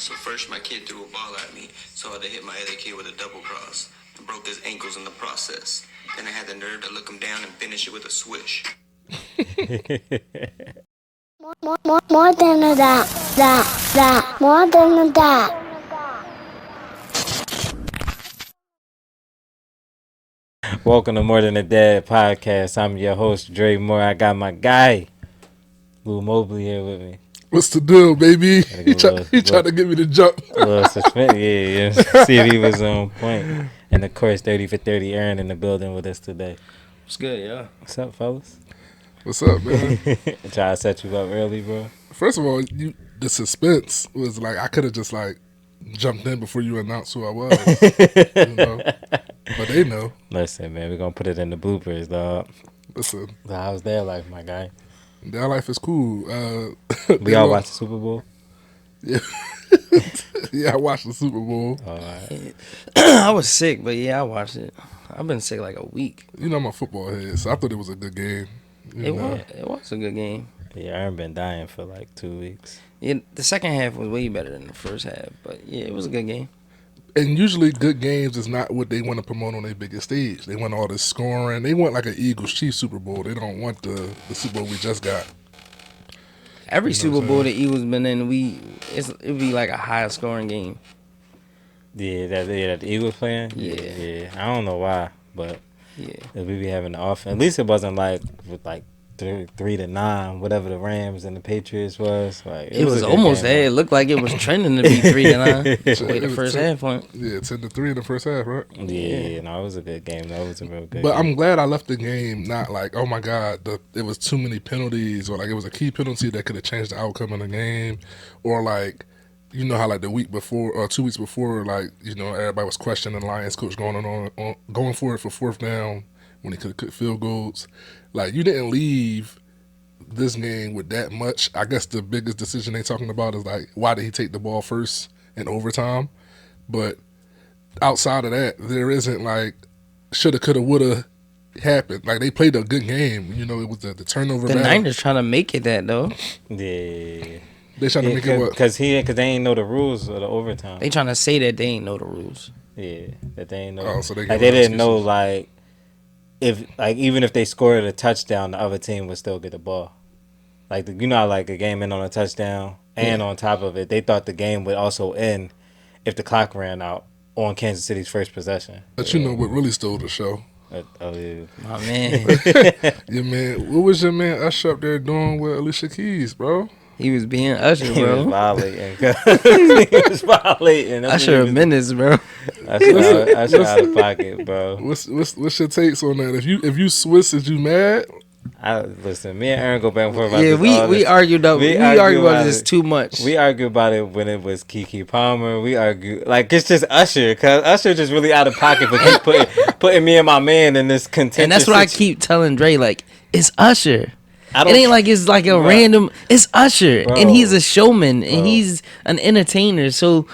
So first my kid threw a ball at me, so I had to hit my other kid with a double cross. I broke his ankles in the process. Then I had the nerve to look him down and finish it with a swish. More than a that. More than a that. Welcome to More Than a Dad podcast. I'm your host, Dre Moore. I got my guy, Lou Mobley, here with me. What's the deal, baby? He tried to get me to jump. A little suspend, yeah. See if he was on point. And of course, 30 for 30 Aaron in the building with us today. What's good, yeah? What's up, fellas? What's up, man? Try to set you up early, bro. First of all, the suspense was like I could have just like jumped in before you announced who I was. You know? But they know. Listen, man, we're going to put it in the bloopers, dog. Listen. How's their life, my guy? Their life is cool. We all watched the Super Bowl? Yeah. Yeah, I watched the Super Bowl. All right. I was sick, but yeah, I watched it. I've been sick like a week. You know I'm a football head, so I thought it was a good game. It was a good game. Yeah, Aaron been dying for like 2 weeks. Yeah, the second half was way better than the first half, but yeah, it was a good game. And usually good games is not what they want to promote on their biggest stage. They want all this scoring. They want like an Eagles-Chiefs Super Bowl. They don't want the Super Bowl we just got. Every Super Bowl the Eagles been in, it'd be like a higher scoring game. Yeah, that the Eagles playing? Yeah. I don't know why, but Yeah. if we be having the offense, at least it wasn't like with like 3-9, whatever the Rams and the Patriots was. Like It was almost there. It looked like it was trending to be 3-9. The first half went. Yeah, 10-3 in the first half, right? Yeah, no, it was a good game. That was a real good But game. I'm glad I left the game not like, oh my God, it was too many penalties, or like it was a key penalty that could have changed the outcome of the game, or like, you know how like the week before or 2 weeks before, like, you know, everybody was questioning the Lions coach going for it for fourth down when he could have cooked field goals. Like, you didn't leave this game with that much. I guess the biggest decision they talking about is like, why did he take the ball first in overtime? But outside of that, there isn't like shoulda, coulda, woulda happened. Like, they played a good game. You know, it was the turnover. The Niners trying to make it that though. Yeah. They trying to make it what? Because they ain't know the rules of the overtime. They trying to say that they ain't know the rules. Yeah, that they ain't know. Oh, so they didn't know like if like even if they scored a touchdown, the other team would still get the ball. Like you know, how, like a game end on a touchdown, and on top of it, they thought the game would also end if the clock ran out on Kansas City's first possession. But you know what really stole the show? Oh yeah, My man. Your man, what was your man Usher up there doing with Alicia Keys, bro? He was being Usher, he was bro. violating. He was violating. Usher a menace, bro. Usher out of pocket, bro. What's your takes on that? If you Swiss, is you mad? Listen, me and Aaron go back and forth about Yeah, this. we argued about this too much. We argued about it when it was Keke Palmer. We argued like it's just Usher, cause Usher just really out of pocket for keep putting me and my man in this contentious. And that's what I keep telling Dre, like, it's Usher. It ain't like it's like a bro, random. It's Usher, bro, and he's a showman, and bro. he's an entertainer. So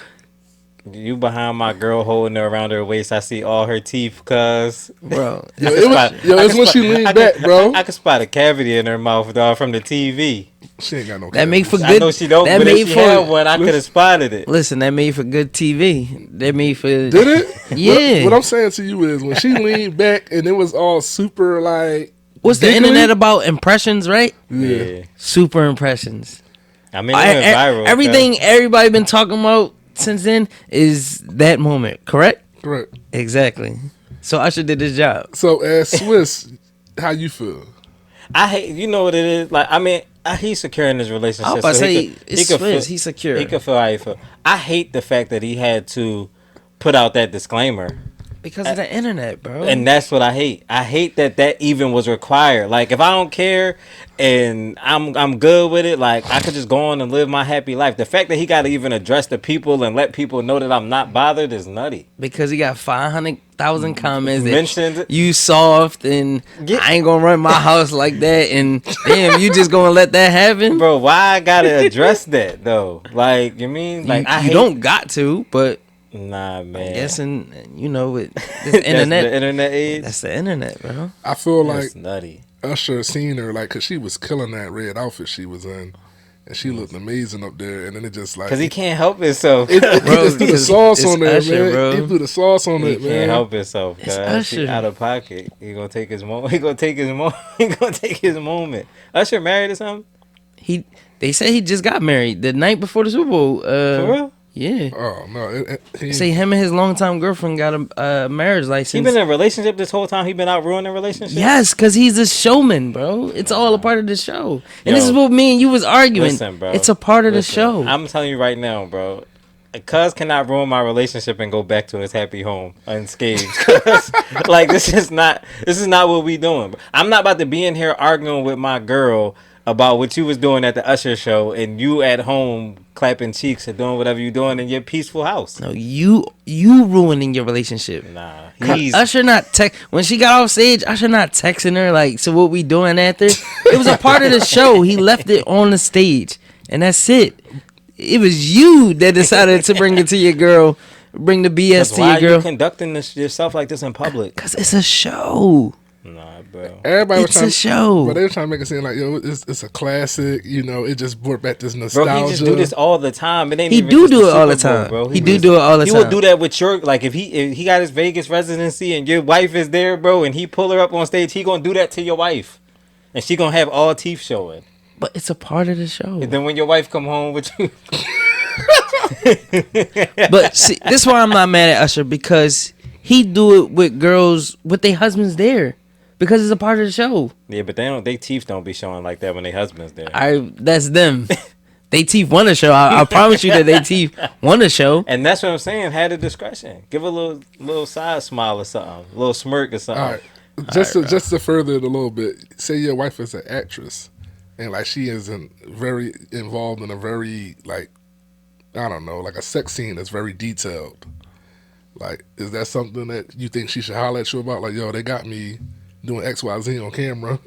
you behind my girl holding her around her waist. I see all her teeth, cuz. bro, it's when she leaned back, bro. I could spot a cavity in her mouth, dog, from the TV. She ain't got no. that made for good. I know she don't, that but made if she for had one, I could have spotted it. listen. That made for good TV. That made for Did it? Yeah. What I'm saying to you is when she leaned back and it was all super like. What's the giggly? internet about? Impressions, right? Yeah. Super impressions. I mean, it went viral. Everything everybody been talking about since then is that moment, correct? Correct. Exactly. So Usher did his job. So as Swiss, how you feel? I hate, you know what it is? Like, I mean, he's secure in his relationship. I was about to say, it's could Swiss. feel, He's secure. He could feel how he feel. I hate the fact that he had to put out that disclaimer. Because of the internet, bro. And that's what I hate. I hate that even was required. Like, if I don't care and I'm good with it, like, I could just go on and live my happy life. The fact that he got to even address the people and let people know that I'm not bothered is nutty. Because he got 500,000 comments Mentioned that you soft and I ain't gonna run my house like that, and damn, you just gonna let that happen, bro? Why I gotta address that though? Like, you mean like you don't got to, but nah, man. I guess you know with this internet, the internet age. That's the internet, bro. I feel That's like nutty. Usher seen her like, cause she was killing that red outfit she was in. and she looked amazing up there. And then it just like Cause he can't help himself. He just threw the sauce on there, Usher, man. bro. He threw the sauce on He it, man. can't help himself. It's Cause he Usher. out of pocket. He gonna take his moment. He gonna take his moment. He gonna take his moment. Usher married or something? They say he just got married the night before the Super Bowl. For real? Yeah. Oh no, They say him and his longtime girlfriend got a marriage license. He been in a relationship this whole time. He been out ruining relationships. Yes, because he's a showman, bro. It's all a part of the show. And Yo, this is what me and you was arguing. Listen, bro. It's a part of Listen, the show. I'm telling you right now, bro. Cuz cannot ruin my relationship and go back to his happy home unscathed. Like this is not what we doing. I'm not about to be in here arguing with my girl about what you was doing at the Usher show and you at home clapping cheeks and doing whatever you doing in your peaceful house. No, you ruining your relationship. Nah, Usher not when she got off stage. Usher not texting her like, so what we doing after? It was a part of the show. He left it on the stage, and that's it. It was you that decided to bring it to your girl, bring the BS to your why are girl. you conducting yourself like this in public? Cause it's a show. Nah, bro. Everybody It's a show. But they were trying to make it seem like, yo, it's a classic. You know, it just brought back this Bro, nostalgia. he just do this all the time. It ain't He even do just do the it all the Super Bowl, time. bro. He do it all the He time. will do that with your if he got his Vegas residency and your wife is there, bro, and he pull her up on stage. He gonna do that to your wife, and she gonna have all teeth showing. But it's a part of the show. And then when your wife come home with you, But see, this is why I'm not mad at Usher, because he do it with girls with their husbands there, because it's a part of the show. yeah, but they teeth don't be showing like that when their husband's there. That's them. They teeth want to show. I promise you that they teeth want to show. And that's what I'm saying. Have the discretion. Give a little side smile or something, a little smirk or something. All right, just to further it a little bit. Say your wife is an actress, and like she is very involved in a very like, I don't know, like a sex scene that's very detailed. Like, is that something that you think she should holler at you about? Like, yo, they got me doing XYZ on camera.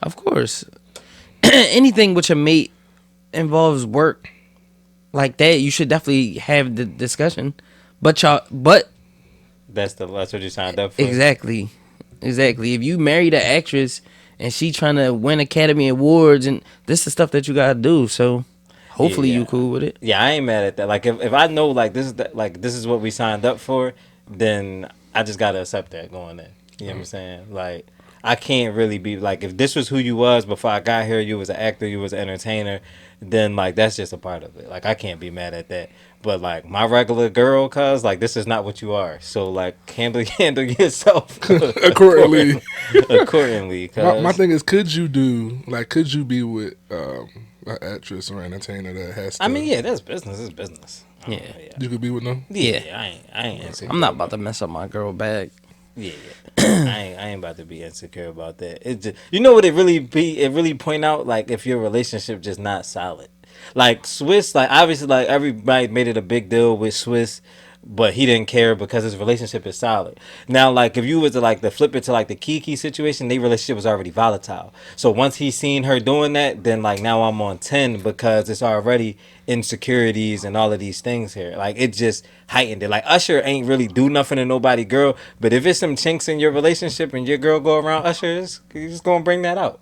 Of course, anything with your mate involves work like that, you should definitely have the discussion. But That's what you signed up for. exactly. If you married an actress and she trying to win Academy Awards, and this is the stuff that you gotta do. So hopefully Yeah. you cool with it. Yeah, I ain't mad at that. Like if I know like this is what we signed up for, then I just gotta accept that going in. You know what I'm saying? Like I can't really be like, if this was who you was before I got here, you was an actor, you was an entertainer, then like that's just a part of it. Like I can't be mad at that. But like my regular girl, cuz like this is not what you are. So like handle yourself Accordingly. accordingly. My thing is, could you be with an actress or entertainer that has to, I mean, yeah, that's business. It's business. Yeah. you could be with them? Yeah, I ain't insecure. I'm not about to mess up my girl bag. Yeah. I ain't about to be insecure about that. It just, you know what it really be? It really point out like if your relationship just not solid. Like Swiss, like obviously like everybody made it a big deal with Swiss, but he didn't care because his relationship is solid. Now, like if you was to like the flip it to like the Kiki situation, their relationship was already volatile. So once he seen her doing that, then like now I'm on 10 because it's already insecurities and all of these things here. Like it just heightened it. Like Usher ain't really do nothing to nobody girl, but if it's some chinks in your relationship and your girl go around Usher, he's just gonna bring that out.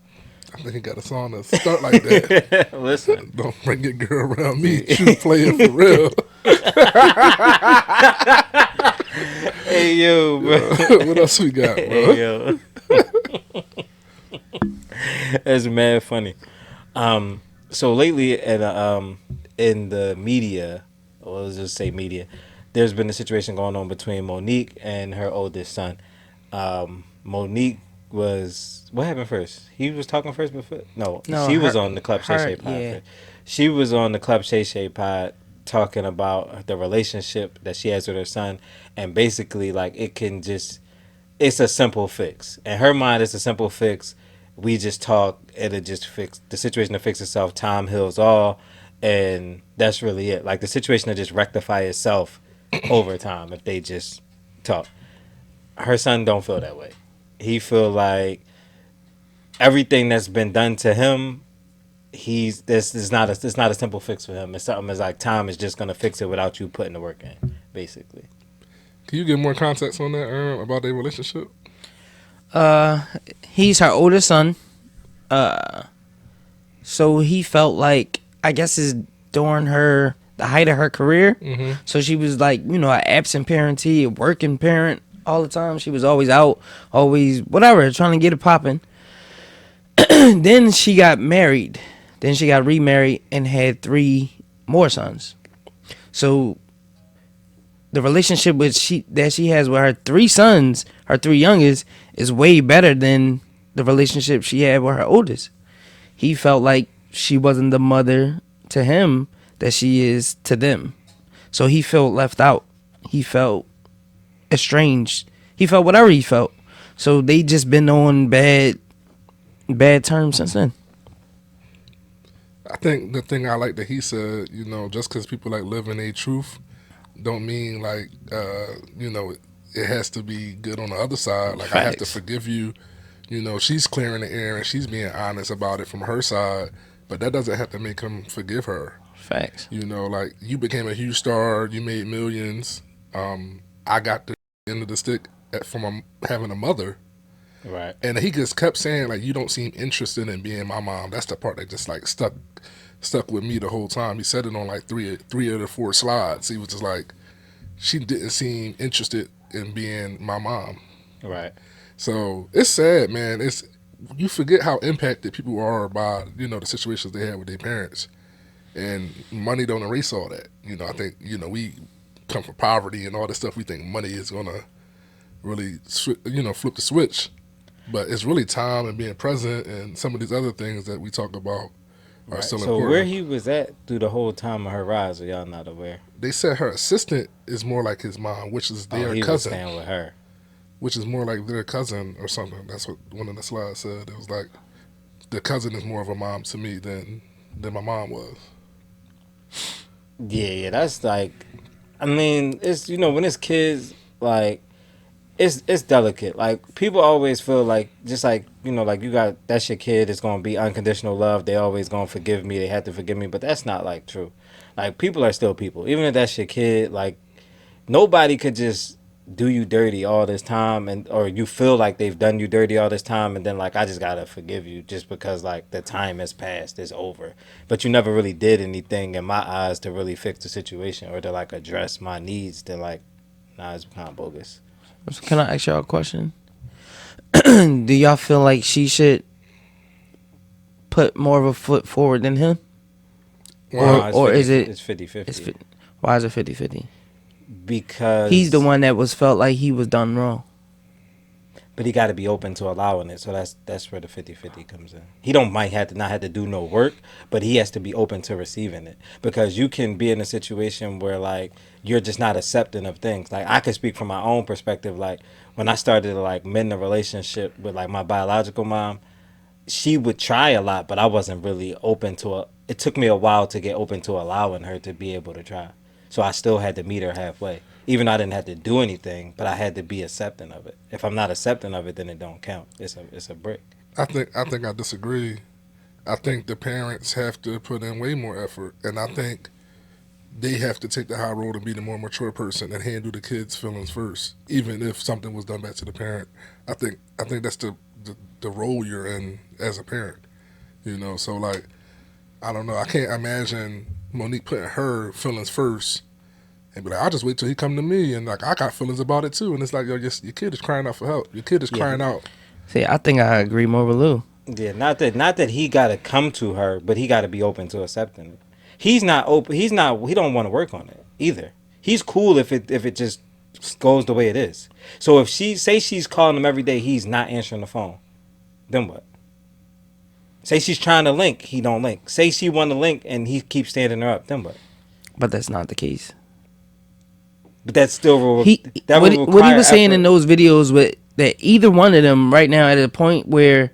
I think he got a song that start like that. Listen. Don't bring your girl around me. Shoot Playa for real. Hey yo, bro. What else we got, bro? Hey, yo. That's mad funny. So lately in the media, or let's just say media, there's been a situation going on between Monique and her oldest son. Monique was, what happened first? He was talking first before? No, she was on the Club Shay Shay pod. yeah. First. She was on the Club Shay Shay pod talking about the relationship that she has with her son, and basically like it's a simple fix. In her mind, it's a simple fix. We just talk, it'll just fix the situation to fix itself. Time heals all, and that's really it. Like the situation will just rectify itself over time if they just talk. Her son don't feel that way. He feel like everything that's been done to him, this is not a simple fix for him. It's something that's like time is just gonna fix it without you putting the work in, basically. Can you give more context on that, about their relationship? He's her oldest son. So he felt like, I guess is during the height of her career. So she was like, you know, an absent parentee, a working parent all the time. She was always out, always whatever, trying to get it popping. Then she got married. Then she got remarried and had 3 more sons. So the relationship that she has with her 3 sons, her 3 youngest, is way better than the relationship she had with her oldest. He felt like she wasn't the mother to him that she is to them. So he felt left out. He felt estranged. He felt whatever he felt. So they just been on bad terms since then. I think the thing I like that he said, you know, just because people like live in a truth, don't mean like, you know, it has to be good on the other side. Like, I have to forgive you. You know, she's clearing the air and she's being honest about it from her side, but that doesn't have to make him forgive her. Facts. You know, like, you became a huge star, you made millions. I got the end of the stick from having a mother. Right. And he just kept saying, like, you don't seem interested in being my mom. That's the part that just, like, stuck with me the whole time. He said it on, like, three of the 4 slides. He was just like, she didn't seem interested in being my mom. Right. So it's sad, man. You forget how impacted people are by, you know, the situations they had with their parents. And money don't erase all that. You know, I think, you know, we come from poverty and all this stuff. We think money is going to really, you know, flip the switch. But it's really time and being present and some of these other things that we talk about are still important. So where he was at through the whole time of her rise, are y'all not aware? They said her assistant is more like his mom, which is their he cousin. Was staying with her. Which is more like their cousin or something. That's what one of the slides said. It was like, the cousin is more of a mom to me than my mom was. Yeah, that's like, I mean, it's, you know, when it's kids, like, it's delicate. Like, people always feel like, just like, you know, like, you got, that's your kid, it's going to be unconditional love, they always going to forgive me, they have to forgive me, but that's not, like, true. Like, people are still people. Even if that's your kid, like, nobody could just do you dirty all this time, and or you feel like they've done you dirty all this time, and then, like, I just got to forgive you just because, like, the time has passed, it's over. But you never really did anything, in my eyes, to really fix the situation or to, like, address my needs. Then, like, nah, it's kind of bogus. So can I ask y'all a question? Do y'all feel like she should put more of a foot forward than him? Or is it... It's 50-50. Why is it 50-50? Because... he's the one that felt like he was done wrong. But he got to be open to allowing it. So that's where the 50-50 comes in. He might have to not have to do no work, but he has to be open to receiving it. Because you can be in a situation where, like, you're just not accepting of things. Like, I could speak from my own perspective. Like, when I started to, like, mend a relationship with, like, my biological mom, she would try a lot, but I wasn't really open to it. It took me a while to get open to allowing her to be able to try. So I still had to meet her halfway. Even though I didn't have to do anything, but I had to be accepting of it. If I'm not accepting of it, then it don't count. It's a brick. I think I disagree. I think the parents have to put in way more effort, and I think they have to take the high road and be the more mature person and handle the kids' feelings first, even if something was done back to the parent. I think that's the role you're in as a parent. You know, so, like, I don't know. I can't imagine Monique putting her feelings first and be like, I'll just wait till he come to me, and, like, I got feelings about it too. And it's like, yo, your kid is crying out for help. Your kid is crying out. See, I think I agree more with Lou. Yeah, not that he got to come to her, but he got to be open to accepting it. He's not open. He don't want to work on it either. He's cool if it just goes the way it is. So if she's calling him every day, he's not answering the phone, then what? Say she's trying to link, he don't link. Say she want to link and he keeps standing her up, then what? But that's not the case. But that's still what he was saying in those videos with that either one of them right now at a point where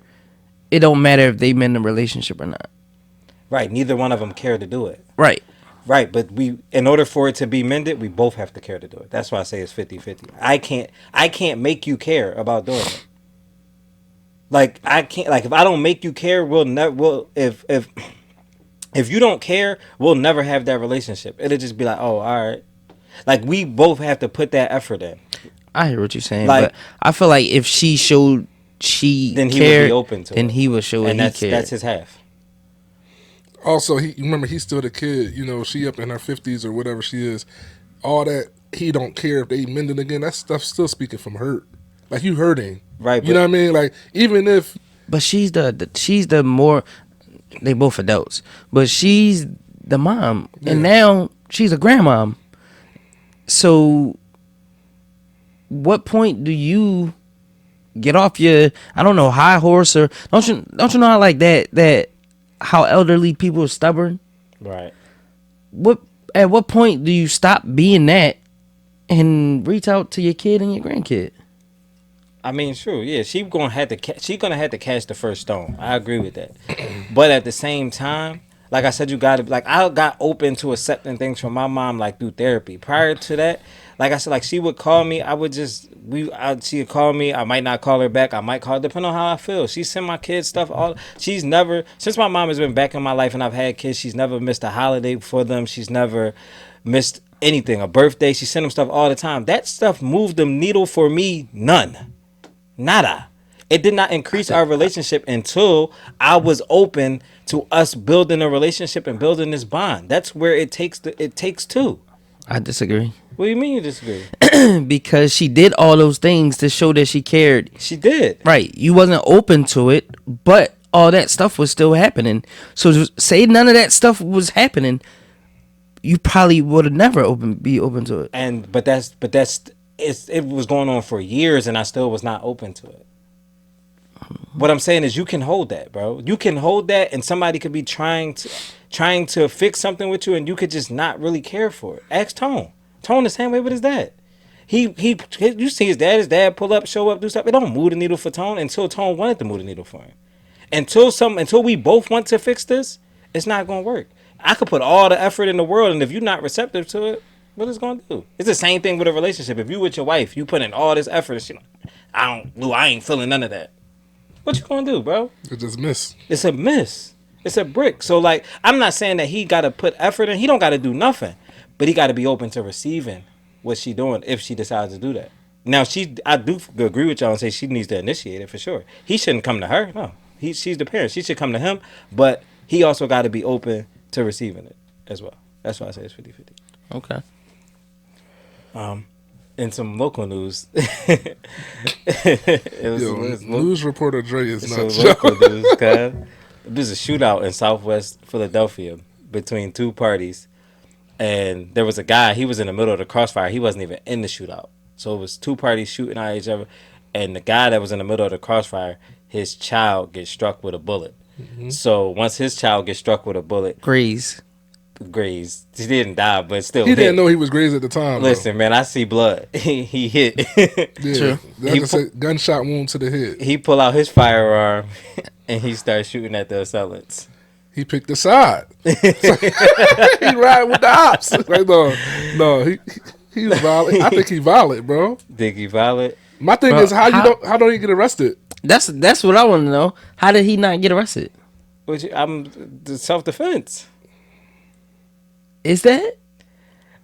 it don't matter if they mend a relationship or not. Right, neither one of them care to do it. Right, but in order for it to be mended, we both have to care to do it. That's why I say it's 50-50. I can't make you care about doing it. Like, I can't, like, if I don't make you care, if you don't care, we'll never have that relationship. It'll just be like, oh, all right. Like, we both have to put that effort in. I hear what you're saying, like, but I feel like if she showed she then cared, he would be open to then it. he would show and he cared. That's his half. Also, remember he's still the kid. You know, she up in her 50s or whatever she is. All that, he don't care if they mending again. That stuff still speaking from hurt. Like, you hurting. Right, You know what I mean? Like, even if... But she's the more, they both adults, but she's the mom, and now she's a grandmom. So, what point do you get off your, I don't know, high horse, or don't you know how like that how elderly people are stubborn? Right. At what point do you stop being that and reach out to your kid and your grandkid? I mean, true, yeah. She's gonna have to catch the first stone. I agree with that. But at the same time, like I said, you gotta, like, I got open to accepting things from my mom, like, through therapy. Prior to that, like I said, like, she would call me. She would call me. I might not call her back. I might call her, depending on how I feel. She send my kids stuff. She's never, since my mom has been back in my life and I've had kids, she's never missed a holiday for them. She's never missed anything, a birthday. She sent them stuff all the time. That stuff moved the needle for me. None. Nada. It did not increase our relationship until I was open to us building a relationship and building this bond. That's where it takes two. I disagree. What do you mean you disagree? Because she did all those things to show that she cared. She did. Right. You wasn't open to it, but all that stuff was still happening. So just say none of that stuff was happening, you probably would have never be open to it. But it was going on for years and I still was not open to it. What I'm saying is you can hold that, bro. You can hold that, and somebody could be trying to fix something with you and you could just not really care for it. Ask Tone. Tone the same way with his dad. You see his dad pull up, show up, do stuff. It don't move the needle for Tone until Tone wanted to move the needle for him. Until we both want to fix this, it's not gonna work. I could put all the effort in the world, and if you're not receptive to it, what is it gonna do? It's the same thing with a relationship. If you with your wife, you put in all this effort, and she like, I ain't feeling none of that. What you gonna do, bro? It just miss. It's a miss. It's a brick. So, like, I'm not saying that he gotta put effort in. He don't gotta do nothing, but he gotta be open to receiving what she doing if she decides to do that. Now, I do agree with y'all and say she needs to initiate it for sure. He shouldn't come to her. No, she's the parent. She should come to him, but he also got to be open to receiving it as well. That's why I say it's 50-50. Okay. In some local news, news reporter Dre is not local news. There's a shootout in Southwest Philadelphia between two parties, and there was a guy. He was in the middle of the crossfire. He wasn't even in the shootout. So it was two parties shooting at each other, and the guy that was in the middle of the crossfire, his child gets struck with a bullet. Mm-hmm. So once his child gets struck with a bullet, grazed. He didn't die, but still. He didn't know he was grazed at the time. Listen, man, I see blood. He hit. Yeah, that's a gunshot wound to the head. He pull out his firearm and he starts shooting at the assailants. He picked a side. He riding with the ops. Like, no, he's violent. I think he violent, bro. Think he violent? My thing is how don't he get arrested? That's what I want to know. How did he not get arrested? The self-defense. Is that?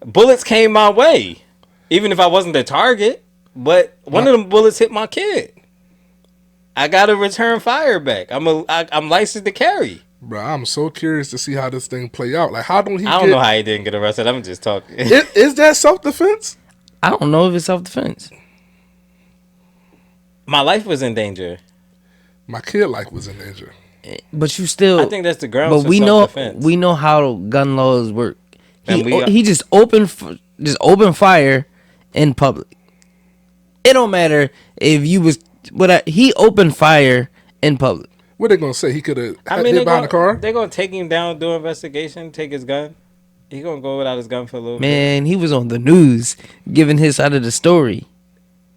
Bullets came my way, even if I wasn't the target. But one of them bullets hit my kid. I gotta return fire back. I'm licensed to carry. Bro, I'm so curious to see how this thing play out. Like, how don't he? I don't know how he didn't get arrested. I'm just talking. Is that self-defense? I don't know if it's self-defense. My life was in danger. My kid life was in danger. But you still. I think that's the grounds for self-defense. We know how gun laws work. And he just opened fire in public. It don't matter if you was he opened fire in public. What they gonna say? He could have hit behind the car. They're gonna take him down, do an investigation, take his gun. He gonna go without his gun for a little bit. Man, he was on the news giving his side of the story.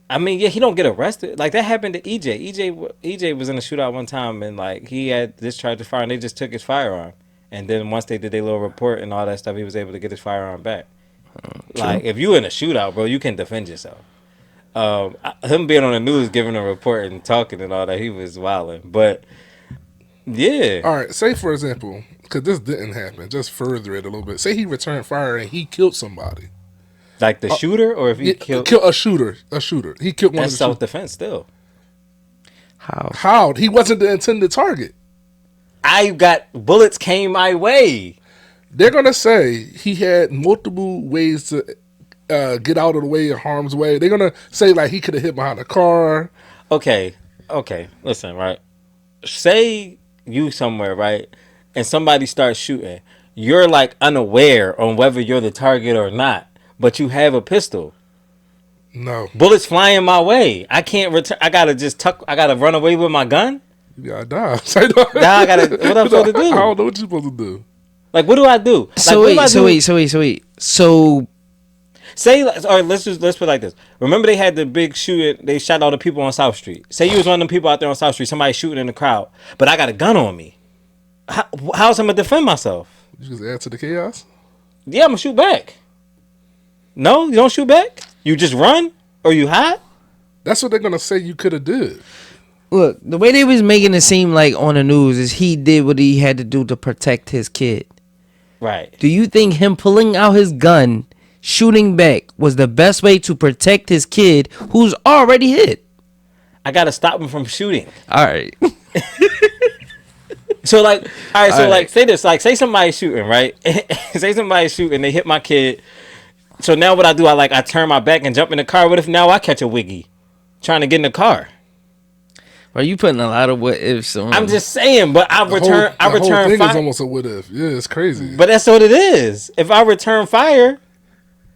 I mean, yeah, he don't get arrested. Like, that happened to EJ. EJ was in a shootout one time, and like he had discharged the fire, and they just took his firearm. And then once they did their little report and all that stuff, he was able to get his firearm back. Like, if you in a shootout, bro, you can defend yourself. Him being on the news, giving a report and talking and all that, he was wilding. But yeah. All right. Say for example, because this didn't happen. Just further it a little bit. Say he returned fire and he killed somebody. Like the shooter, or if he killed a shooter. He killed one. That's of the self-defense still. How? How? He wasn't the intended target. bullets came my way. They're gonna say he had multiple ways to get out of the way, of harm's way. They're gonna say like he could have hit behind a car. Okay. Listen, right? Say you somewhere, right, and somebody starts shooting. You're like unaware on whether you're the target or not, but you have a pistol. No. Bullets flying my way. I can't return. I gotta run away with my gun. You gotta die. Now I gotta. What I'm supposed to do? I don't know what you're supposed to do. Like, what do I do? So wait. So say, or let's put it like this. Remember they had the big shooting. They shot all the people on South Street. Say you was one of them people out there on South Street. Somebody shooting in the crowd, but I got a gun on me. How's I gonna defend myself? You just add to the chaos. Yeah, I'm gonna shoot back. No, you don't shoot back. You just run or you hide. That's what they're gonna say you could have did. look, the way they was making it seem like on the news is he did what he had to do to protect his kid. Right. Do you think him pulling out his gun, shooting back, was the best way to protect his kid who's already hit? I gotta stop him from shooting. All right. So like, all right. So All like, right. say this. Like, say somebody's shooting, right? Say somebody's shooting. They hit my kid. So now what I do? I turn my back and jump in the car. What if now I catch a wiggy, trying to get in the car? Are you putting a lot of what ifs on? I'm just saying. But I return. The whole thing is fire. almost a what if. Yeah, it's crazy. But that's what it is. If I return fire,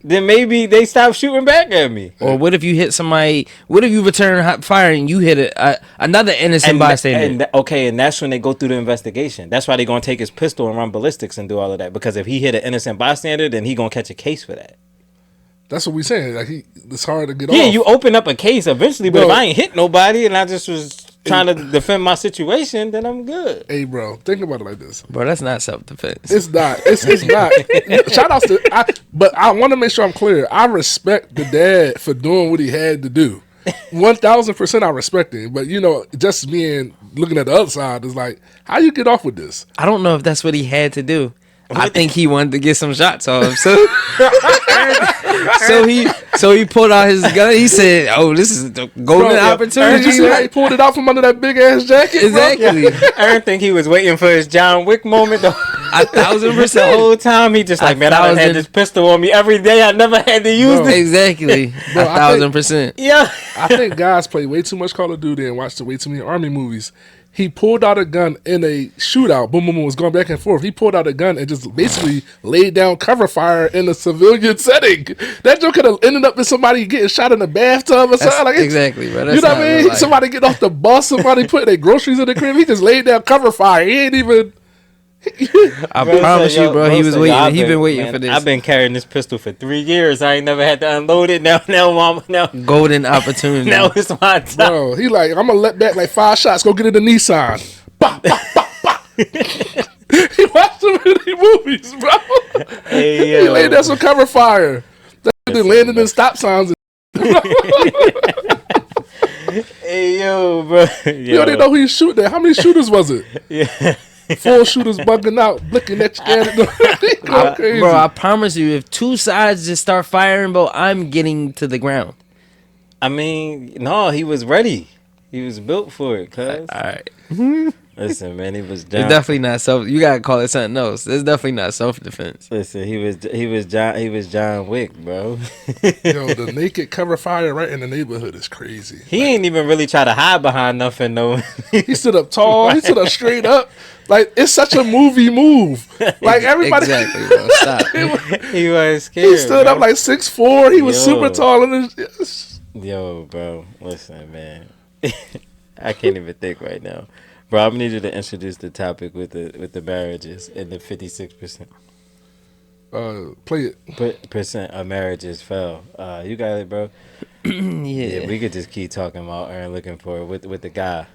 then maybe they stop shooting back at me. Or what if you hit somebody? What if you return hot fire and you hit another innocent bystander? And that's when they go through the investigation. That's why they're gonna take his pistol and run ballistics and do all of that. Because if he hit an innocent bystander, then he gonna catch a case for that. That's what we saying. Like it's hard to get off. Yeah, you open up a case eventually, but Bro. if I ain't hit nobody and I just was trying to defend my situation, then I'm good. Hey, bro, think about it like this. Bro, that's not self-defense. It's not. It's not. Shout outs to. But I want to make sure I'm clear. I respect the dad for doing what he had to do. 1,000% I respect him. But just being looking at the other side is like, how you get off with this? I don't know if that's what he had to do. I think he wanted to get some shots off. So he pulled out his gun. He said, "Oh, this is the golden opportunity." Did you see how he pulled it out from under that big ass jacket? Exactly. Aaron think he was waiting for his John Wick moment. Though. 1,000%. The whole time he just like, man, I done had this pistol on me every day. I never had to use it. Exactly. Bro, 1,000%. Yeah. I think guys play way too much Call of Duty and watch way too many Army movies. He pulled out a gun in a shootout. Boom, boom, boom, was going back and forth. He pulled out a gun and just basically laid down cover fire in a civilian setting. That joke could have ended up in somebody getting shot in a bathtub or something. Like exactly, bro. That's you know what not I real mean? life. Somebody get off the bus. Somebody put their groceries in the crib. He just laid down cover fire. He ain't even. I promise you, bro. He was waiting. He been waiting for this. I've been carrying this pistol for 3 years. I ain't never had to unload it. Now, golden opportunity. Now it's my time. Bro, he like, I'm gonna let back like 5 shots. Go get it a Nissan. Bah, bah, bah, bah. He watched so many movies, bro. Hey, he laid down some cover fire. They landed in stop signs. Hey, yo, bro. You already know who he's shooting at. How many shooters was it? Yeah. 4 shooters bugging out, looking at you. Going crazy. Bro, I promise you, if 2 sides just start firing, bro, I'm getting to the ground. I mean, no, he was ready. He was built for it, cuz. All right. Listen, man, he was It's John. definitely not self. You gotta call it something else. It's definitely not self-defense. Listen, he was John Wick, bro. Yo, the naked cover fire right in the neighborhood is crazy. He ain't even really try to hide behind nothing, though. He stood up tall. He stood up straight up. Like, it's such a movie move. Like, everybody. Exactly, bro. Stop. He was scared. He stood bro. up like 6'4". He was Yo. super tall. And Yo, bro, listen, man. I can't even think right now, bro. I'm gonna need you to introduce the topic with the marriages and the 56% play it. percent of marriages fell. You got it, bro. Yeah, we could just keep talking about Aaron looking for it with the guy.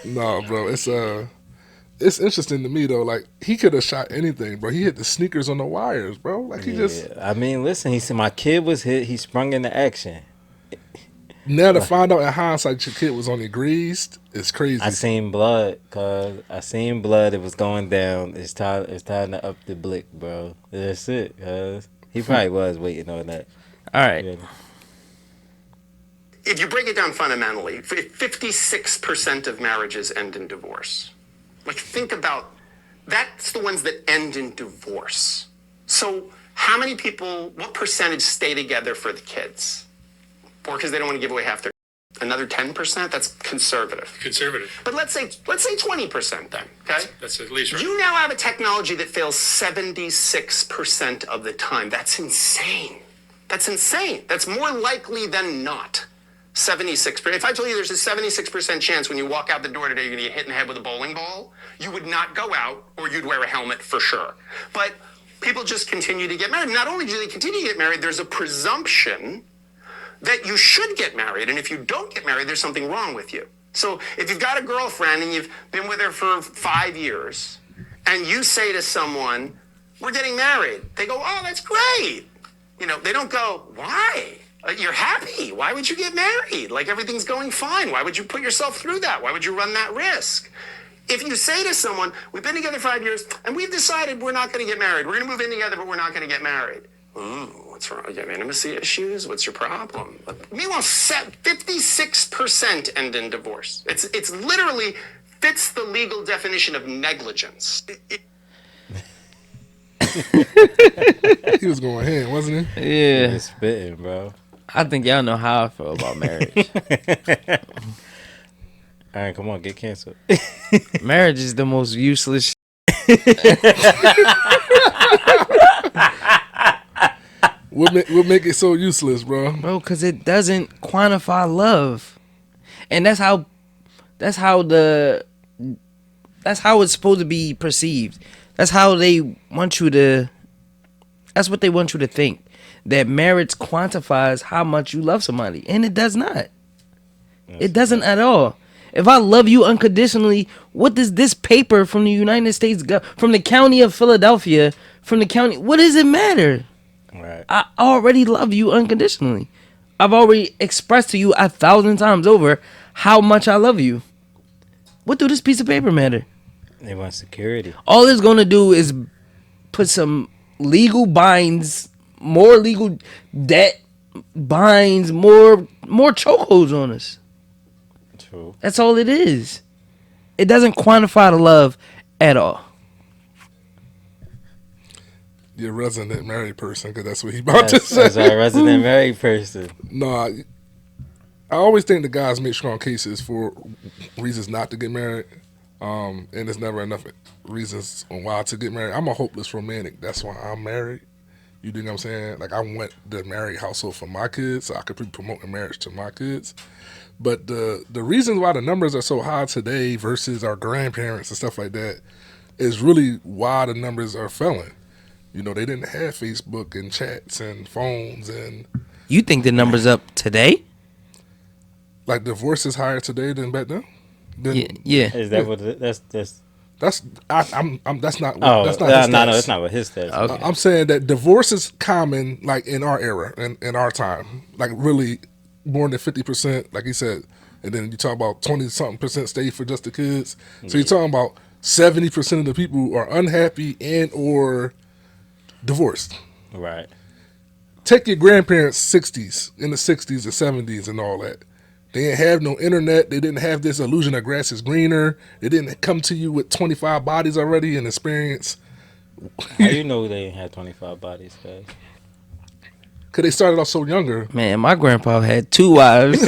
No, bro. It's interesting to me though. Like, he could have shot anything, bro. He hit the sneakers on the wires, bro. Like, he just. I mean, listen. He said my kid was hit. He sprung into action. Now to find out in hindsight your kid was only greased, it's crazy. I seen blood, cuz. I seen blood. It was going down. It's time to up the blick, bro. That's it, cuz. He probably was waiting on that. All right. Yeah. If you break it down fundamentally, 56% of marriages end in divorce. Like, think about, that's the ones that end in divorce. So how many people, what percentage stay together for the kids? Or because they don't want to give away half their, another 10%? That's conservative. But let's say 20% then, okay? That's at least right. You now have a technology that fails 76% of the time. That's insane. That's insane. That's more likely than not. 76%. If I told you there's a 76% chance when you walk out the door today you're going to get hit in the head with a bowling ball, you would not go out, or you'd wear a helmet for sure. But people just continue to get married. Not only do they continue to get married, there's a presumption that you should get married. And if you don't get married, there's something wrong with you. So if you've got a girlfriend and you've been with her for 5 years, and you say to someone, we're getting married, they go, oh, that's great. You know, they don't go, why? You're happy. Why would you get married? Like, everything's going fine. Why would you put yourself through that? Why would you run that risk? If you say to someone, we've been together 5 years, and we've decided we're not going to get married. We're going to move in together, but we're not going to get married. Ooh, what's wrong? You have intimacy issues? What's your problem? Meanwhile, 56% end in divorce. It's literally fits the legal definition of negligence. He was going ahead, wasn't he? Yeah. He was spitting, bro. I think y'all know how I feel about marriage. All right, come on, get canceled. Marriage is the most useless What make it so useless, bro? bro, because it doesn't quantify love. And that's how it's supposed to be perceived. That's how they want you to, that's what they want you to think. That marriage quantifies how much you love somebody. And it does not. It doesn't at all. If I love you unconditionally, what does this paper from the United States, from the county of Philadelphia, what does it matter? Right. I already love you unconditionally. I've already expressed to you 1,000 times over how much I love you. What do this piece of paper matter? They want security. All it's going to do is put some legal binds, more legal debt binds, more chokeholds on us. True. That's all it is. It doesn't quantify the love at all. You're a resident married person, because that's what he about to say. That's our resident married person. No, I always think the guys make strong cases for reasons not to get married, and there's never enough reasons on why to get married. I'm a hopeless romantic. That's why I'm married. You think what I'm saying? Like, I want the married household for my kids, so I could be promoting marriage to my kids. But the reasons why the numbers are so high today versus our grandparents and stuff like that is really why the numbers are failing. You know, they didn't have Facebook and chats and phones and... You think the number's up today? Like, divorce is higher today than back then? Yeah. Is that what it, that's That's that's not. Oh, that's not. no, his no, stats. that's not what his stats. Okay. I'm saying that divorce is common, like in our era, in our time, like really more than 50%, like he said. And then you talk about 20-something% stay for just the kids. So you're talking about 70% of the people who are unhappy and or divorced. Right. Take your grandparents' 60s, in the 60s and 70s and all that. They didn't have no internet. They didn't have this illusion that grass is greener. They didn't come to you with 25 bodies already and experience. How you know they ain't had 25 bodies, guys? Because they started off so younger. Man, my grandpa had 2 wives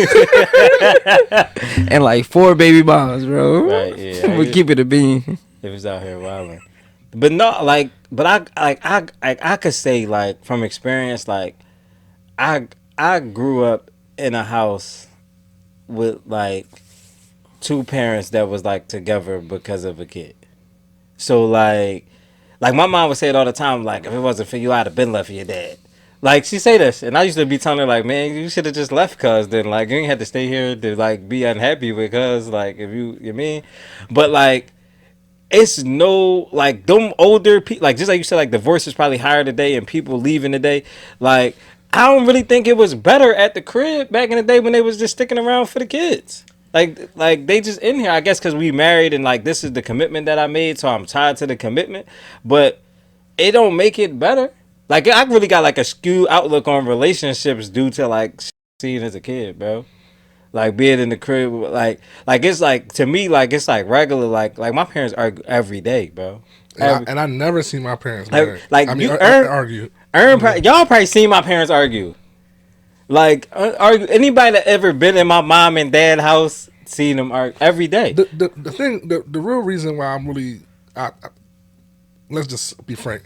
and like 4 baby mamas, bro. Right, yeah. We'll keep it a bean. It was out here wilding. But no, like, but I could say, like, from experience, like, I grew up in a house with like 2 parents that was like together because of a kid. So like my mom would say it all the time, like, if it wasn't for you, I'd have been left for your dad. Like, she say this, and I used to be telling her, like, man, you should have just left, cuz then, like, you ain't had to stay here to like be unhappy with, cuz, like, if you mean. But like, it's no, like, them older people, like, just like you said, like, divorce is probably higher today and people leaving today. Like, I don't really think it was better at the crib back in the day when they was just sticking around for the kids. Like they just in here, I guess, because we married and, like, this is the commitment that I made, so I'm tied to the commitment. But it don't make it better. Like, I really got, like, a skewed outlook on relationships due to, like, seeing as a kid, bro. Like being in the crib, like it's like to me, like it's like regular, like my parents argue every day, bro. And I never seen my parents married. Like I mean, you argue. y'all probably seen my parents argue. Like argue. Anybody that ever been in my mom and dad house seen them argue every day. The thing, the real reason why I'm really, let's just be frank.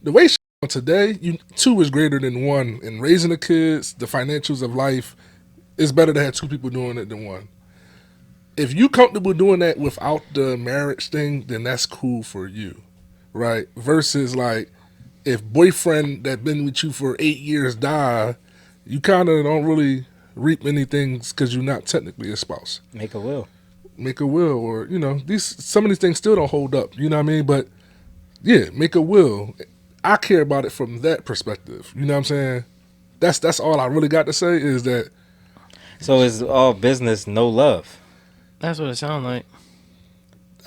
The way today, two is greater than one. In raising the kids, the financials of life, it's better to have two people doing it than one. If you comfortable doing that without the marriage thing, then that's cool for you, right? Versus like, if boyfriend that been with you for 8 years die, you kind of don't really reap anything because you're not technically a spouse. Make a will, or some of these things still don't hold up. You know what I mean? But yeah, make a will. I care about it from that perspective. You know what I'm saying? That's all I really got to say is that. So it's all business, no love. That's what it sounds like.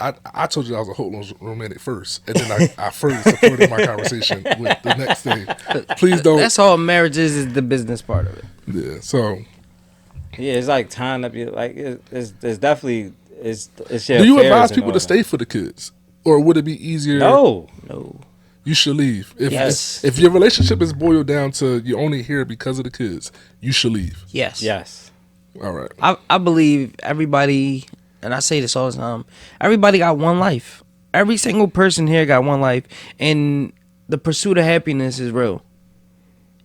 I told you I was a hopeless romantic first, and then I further supported my conversation with the next thing. Please don't. That's all marriage is the business part of it. Yeah. So. Yeah, it's like tying up your like. It's definitely it's. Do you advise people to stay for the kids, or would it be easier? No. You should leave. Yes. If your relationship is boiled down to you're only here because of the kids, you should leave. Yes. All right. I believe everybody, and I say this all the time, everybody got one life. Every single person here got one life, and the pursuit of happiness is real.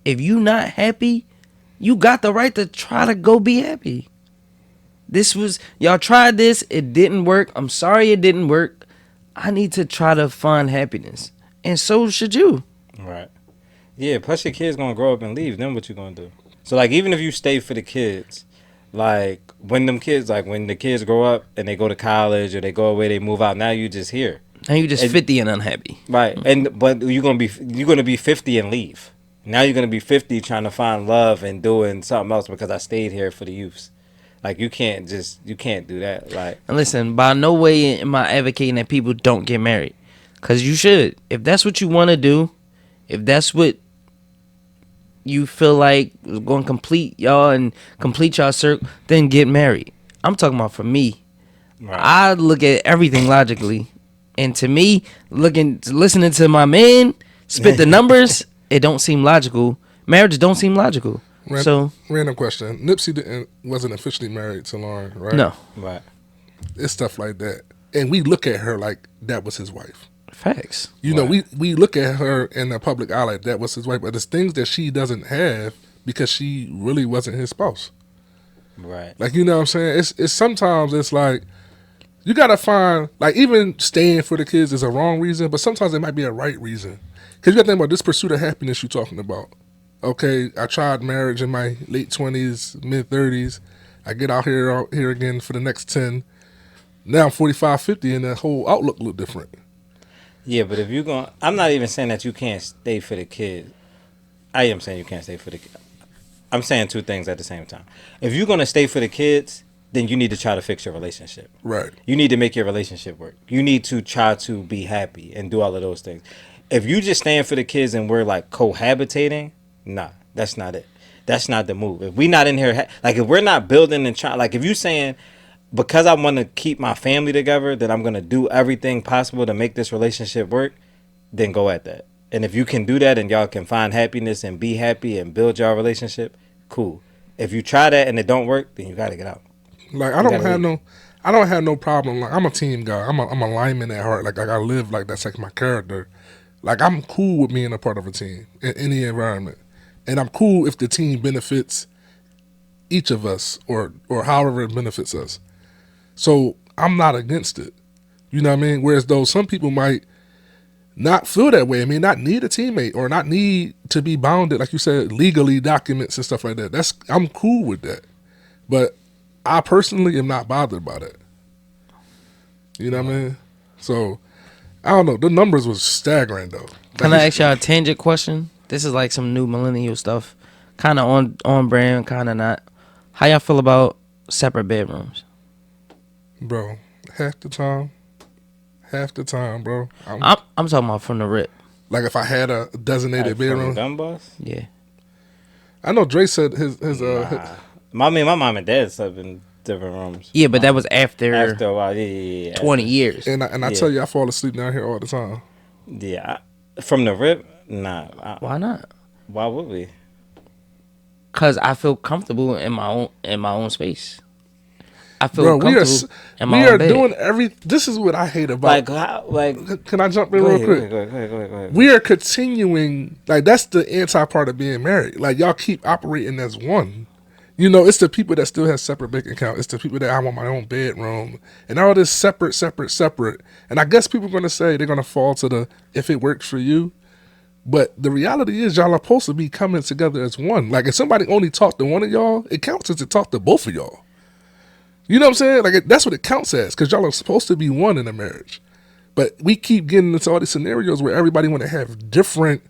If you not happy, you got the right to try to go be happy. Y'all tried this, it didn't work. I'm sorry it didn't work. I need to try to find happiness. And so should you. Right. Yeah, plus your kids gonna grow up and leave. Then what you gonna do? So like even if you stay for the kids, like when the kids grow up and they go to college or they go away, they move out, now you just here. And you just 50 and unhappy. Right. But you're gonna be 50 and leave. Now you're gonna be 50 trying to find love and doing something else because I stayed here for the youths. Like you can't do that. Like, and listen, by no way am I advocating that people don't get married. Because you should. If that's what you want to do, if that's what you feel like is going to complete y'all and complete y'all circle, then get married. I'm talking about for me. Right. I look at everything logically. And to me, listening to my man spit the numbers, it don't seem logical. Marriage don't seem logical. Random question. Nipsey wasn't officially married to Lauren, right? No. Right. It's stuff like that. And we look at her like that was his wife. Facts. You know, we look at her in the public eye like that was his wife, but there's things that she doesn't have because she really wasn't his spouse. Right. Like, you know what I'm saying? It's sometimes it's like you gotta find, like, even staying for the kids is a wrong reason, but sometimes it might be a right reason. Because you gotta think about this pursuit of happiness you're talking about. Okay, I tried marriage in my late 20s, mid 30s. I get out here again for the next 10. Now I'm 45, 50, and the whole outlook look different. Yeah, but if you're going, I'm not even saying that you can't stay for the kids. I am saying you can't stay for the kids. I'm saying two things at the same time. If you're going to stay for the kids, then you need to try to fix your relationship. Right. You need to make your relationship work. You need to try to be happy and do all of those things. If you just stand for the kids and we're like cohabitating, nah, that's not it. That's not the move. If we not in here, like if we're not building and trying, like if you saying, because I want to keep my family together, that I'm going to do everything possible to make this relationship work, then go at that. And if you can do that and y'all can find happiness and be happy and build y'all relationship, cool. If you try that and it don't work, then you got to get out. Like I don't have no problem. Like I'm a team guy. I'm a lineman at heart. Like I live like that's like my character. Like I'm cool with being a part of a team in any environment. And I'm cool if the team benefits each of us or however it benefits us. So I'm not against it. You know what I mean? Whereas though some people might not feel that way. I mean, not need a teammate or not need to be bounded, like you said, legally documents and stuff like that. I'm cool with that. But I personally am not bothered by that. You know what I mean? So I don't know. The numbers was staggering though. Can I ask y'all a tangent question? This is like some new millennial stuff. Kind of on brand, kind of not. How y'all feel about separate bedrooms? Bro, half the time, bro. I'm talking about from the rip. Like if I had a designated bedroom. Gun boss? Yeah. I know Dre said his My mom and dad slept in different rooms. Yeah, but that was after After a while, yeah. 20 years. And I tell you, I fall asleep down here all the time. Yeah, from the rip, nah. Why not? Why would we? Cause I feel comfortable in my own space. I feel Bro, comfortable in my we own are bed. doing This is what I hate about. Can I jump in real quick? Go ahead. We are continuing. Like, that's the anti part of being married. Like, y'all keep operating as one. You know, it's the people that still have separate bank account. It's the people that I want my own bedroom and all this separate. And I guess people are going to say they're going to fall to the if it works for you. But the reality is y'all are supposed to be coming together as one. Like, if somebody only talked to one of y'all, it counts as it talked to both of y'all. You know what I'm saying? Like, that's what it counts as, because y'all are supposed to be one in a marriage. But we keep getting into all these scenarios where everybody want to have different.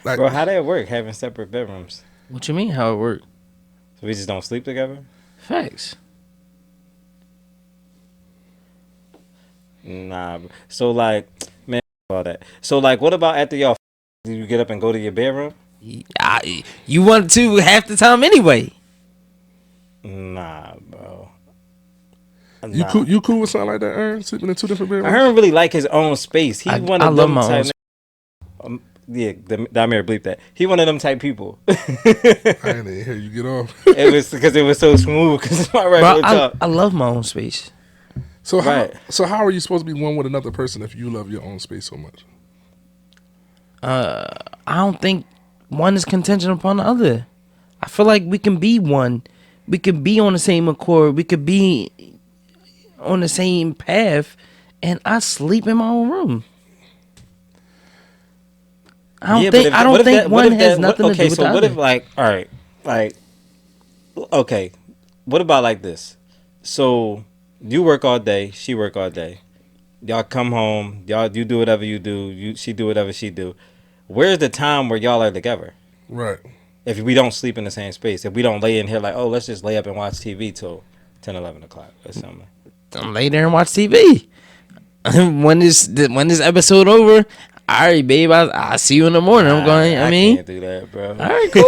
Like, Bro, how that work? Having separate bedrooms? What you mean? How it work? So we just don't sleep together? Facts. Nah. So like, man, all that. So like, what about after y'all? Do you get up and go to your bedroom? You want to half the time anyway. Nah, bro. you cool with something like that, Aaron? Sleeping in two different bedrooms? Aaron really like his own space. He one I of love them my type. Yeah, Damir bleep that. He one of them type people. I didn't even hear you get off. It was because it was so smooth. Because it's my regular talk. I love my own space. So Right. how are you supposed to be one with another person if you love your own space so much? I don't think one is contingent upon the other. I feel like we can be one. We could be on the same accord. We could be on the same path, and I sleep in my own room. I don't think one has nothing to do with the other. What if like, all right, like, okay, what about like this? So you work all day, she work all day. Y'all come home, you do whatever you do, she do whatever she do. Where's the time where y'all are together? Right. If we don't sleep in the same space, if we don't lay in here like, oh, let's just lay up and watch TV till 10, 11 o'clock or something. I'm lay there and watch TV. when this episode over, all right, babe, I'll see you in the morning. I'm going. I mean, can't do that, bro. All right, cool.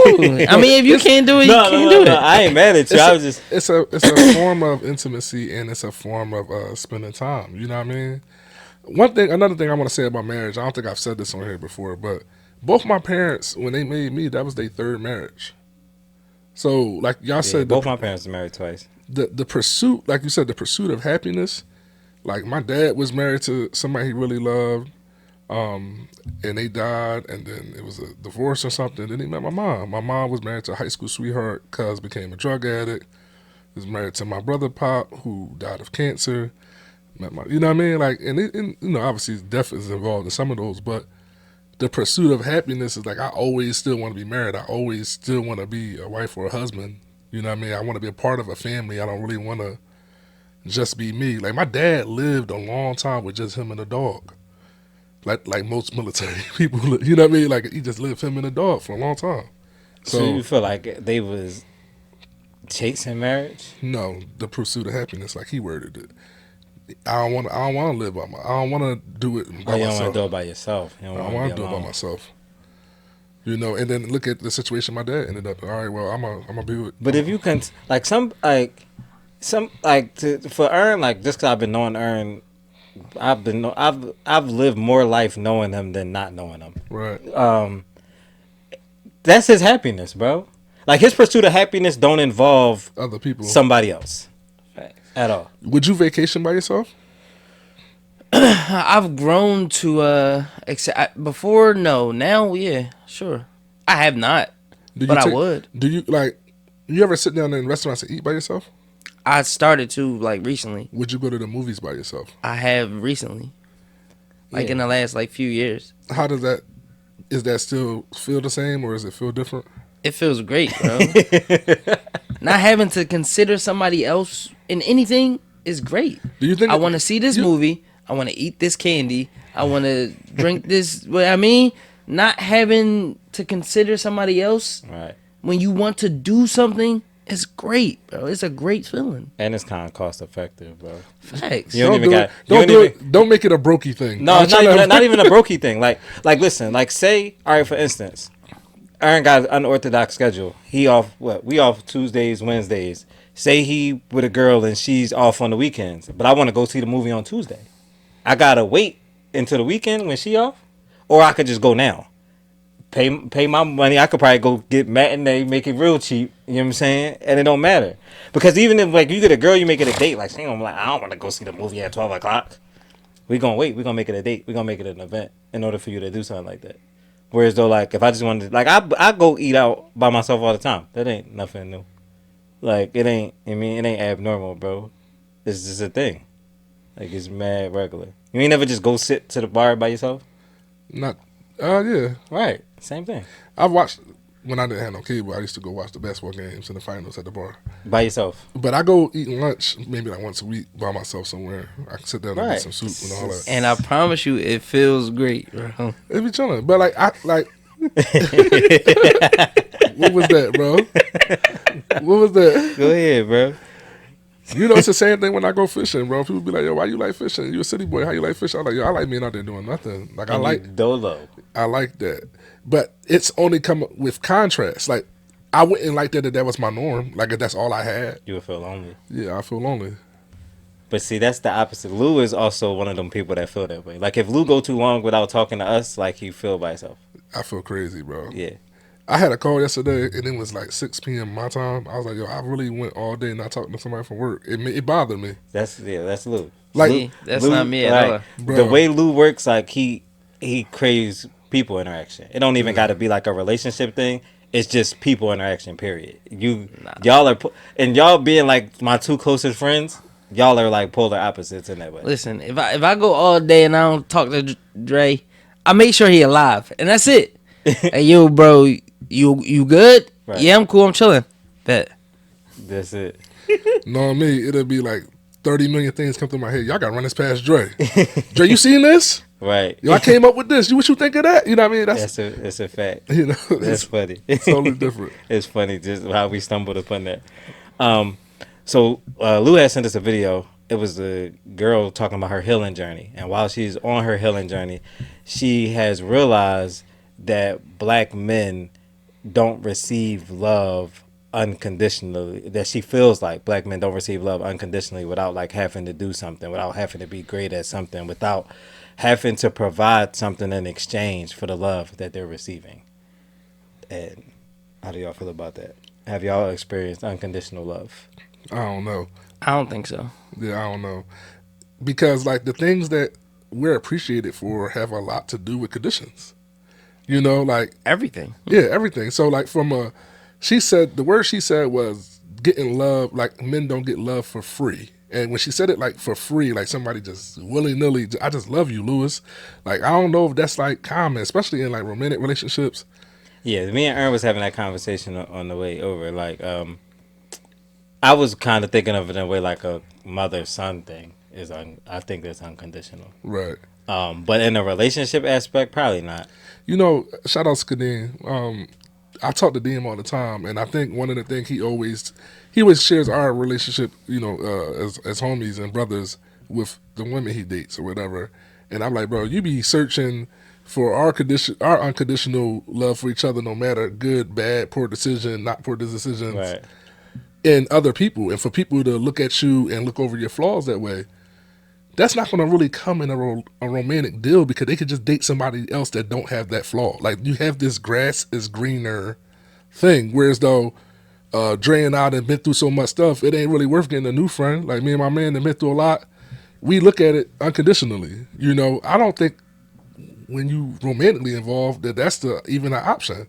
I mean, if you can't do it, you can't do it. I ain't mad at you. I was just. It's a form of intimacy, and it's a form of spending time. You know what I mean? Another thing I want to say about marriage. I don't think I've said this on here before, but both my parents, when they made me, that was their third marriage. So, like y'all said, both my parents are married twice. The pursuit, like you said, the pursuit of happiness. Like, my dad was married to somebody he really loved. And they died, and then it was a divorce or something. Then he met my mom. My mom was married to a high school sweetheart. Cuz became a drug addict. Was married to my brother Pop, who died of cancer. Met my, you know what I mean? Like, and you know, obviously death is involved in some of those, but the pursuit of happiness is like, I always still want to be married. I always still want to be a wife or a husband. You know what I mean? I want to be a part of a family. I don't really want to just be me. Like, my dad lived a long time with just him and a dog. Like most military people, you know what I mean? Like, he just lived him and a dog for a long time. So you feel like they was chasing marriage? No, the pursuit of happiness, like he worded it. I don't want to live by I don't want to do it by myself. You don't want to do it by yourself. I don't want to do it by myself. You know, and then look at the situation my dad ended up. All right, well, I'm gonna be with. But if you can, like for Ern, like just because I've been knowing Ern. I've lived more life knowing him than not knowing him. Right. That's his happiness, bro. Like, his pursuit of happiness don't involve other people, somebody else, at all. Would you vacation by yourself? I've grown to before. No, now yeah, sure. I have not, but I would. Do you you ever sit down in restaurants and eat by yourself? I started to, like, recently. Would you go to the movies by yourself? I have recently. Like, in the last, like, few years. How does that, is that still feel the same, or does it feel different? It feels great, bro. Not having to consider somebody else in anything is great. Do you think I want to see this movie. I want to eat this candy. I want to drink this. What I mean, not having to consider somebody else. Right. When you want to do something, it's great, bro. It's a great feeling. And it's kind of cost effective, bro. Facts. Don't make it a brokey thing. No, it's not even a brokey thing. Like listen, like say, all right, for instance, Aaron got an unorthodox schedule. He off what? We off Tuesdays, Wednesdays. Say he with a girl and she's off on the weekends, but I want to go see the movie on Tuesday. I gotta wait until the weekend when she off, or I could just go now. Pay my money. I could probably go get matinee, make it real cheap. You know what I'm saying? And it don't matter because even if like you get a girl, you make it a date. Like she gonna like, I don't want to go see the movie at 12 o'clock. We gonna wait. We gonna make it a date. We gonna make it an event in order for you to do something like that. Whereas though, like if I just wanted, like I go eat out by myself all the time. That ain't nothing new. Like it ain't. I mean, it ain't abnormal, bro. It's just a thing. Like it's mad regular. You ain't never just go sit to the bar by yourself. Not. Yeah. Right. Same thing. I've watched when I didn't have no cable. I used to go watch the basketball games and the finals at the bar. By yourself. But I go eat lunch maybe like once a week by myself somewhere. I can sit down and Right. get some soup and all that. And I promise you, it feels great, bro. It be chilling. But like what was that, bro? What was that? Go ahead, bro. You know, it's the same thing when I go fishing, bro. People be like, yo, why you like fishing? You a city boy, how you like fishing? I'm like, yo, I like being out there doing nothing. Like, Dolo. I like that. But it's only come with contrast. Like, I wouldn't like that was my norm. Like, if that's all I had. You would feel lonely. Yeah, I feel lonely. But see, that's the opposite. Lou is also one of them people that feel that way. Like if Lou go too long without talking to us, like he feel by himself. I feel crazy, bro. Yeah. I had a call yesterday, and it was like 6 p.m. my time. I was like, yo, I really went all day not talking to somebody from work. It bothered me. That's Lou. Like, See, that's Lou, not me at like, all. Bro. The way Lou works, like he craves people interaction. It don't even got to be like a relationship thing. It's just people interaction. Period. Y'all are and y'all being like my two closest friends. Y'all are like polar opposites in that way. Listen, if I go all day and I don't talk to Dre, I make sure he alive, and that's it. Hey, yo, bro, you good? Right. Yeah, I'm cool. I'm chilling. Bet. That's it. Knowing me, it'll be like 30 million things come through my head. Y'all got to run this past Dre. Dre, you seen this? Right. Yo, I came up with this. What you think of that? You know what I mean? It's a fact. You know, That's funny. totally different. It's funny just how we stumbled upon that. So Lou had sent us a video. It was a girl talking about her healing journey. And while she's on her healing journey, she has realized that black men don't receive love unconditionally. That she feels like black men don't receive love unconditionally without like having to do something, without having to be great at something, without having to provide something in exchange for the love that they're receiving. And how do y'all feel about that? Have y'all experienced unconditional love? I don't know. I don't think so. Yeah, I don't know. Because, like, the things that we're appreciated for have a lot to do with conditions. You know, like... Everything. Yeah, everything. So, like, she said, the word she said was getting love, like, men don't get love for free. And when she said it, like, for free, like, somebody just willy-nilly, I just love you, Lewis. Like, I don't know if that's, like, common, especially in, like, romantic relationships. Yeah, me and Aaron was having that conversation on the way over. Like, I was kind of thinking of it in a way like a mother-son thing. I think that's unconditional. Right. But in a relationship aspect, probably not. You know, shout out to Kadeem. I talk to DM all the time, and I think one of the things he always shares our relationship, you know, as homies and brothers with the women he dates or whatever. And I'm like, bro, you be searching for our unconditional love for each other, no matter good, bad, poor decision, not poor decisions. Right. In other people, and for people to look at you and look over your flaws that way, that's not going to really come in a romantic deal, because they could just date somebody else that don't have that flaw. Like, you have this grass is greener thing, whereas though Dre and I have been through so much stuff, it ain't really worth getting a new friend. Like, me and my man have been through a lot. We look at it unconditionally. You know, I don't think when you romantically involved that's even an option.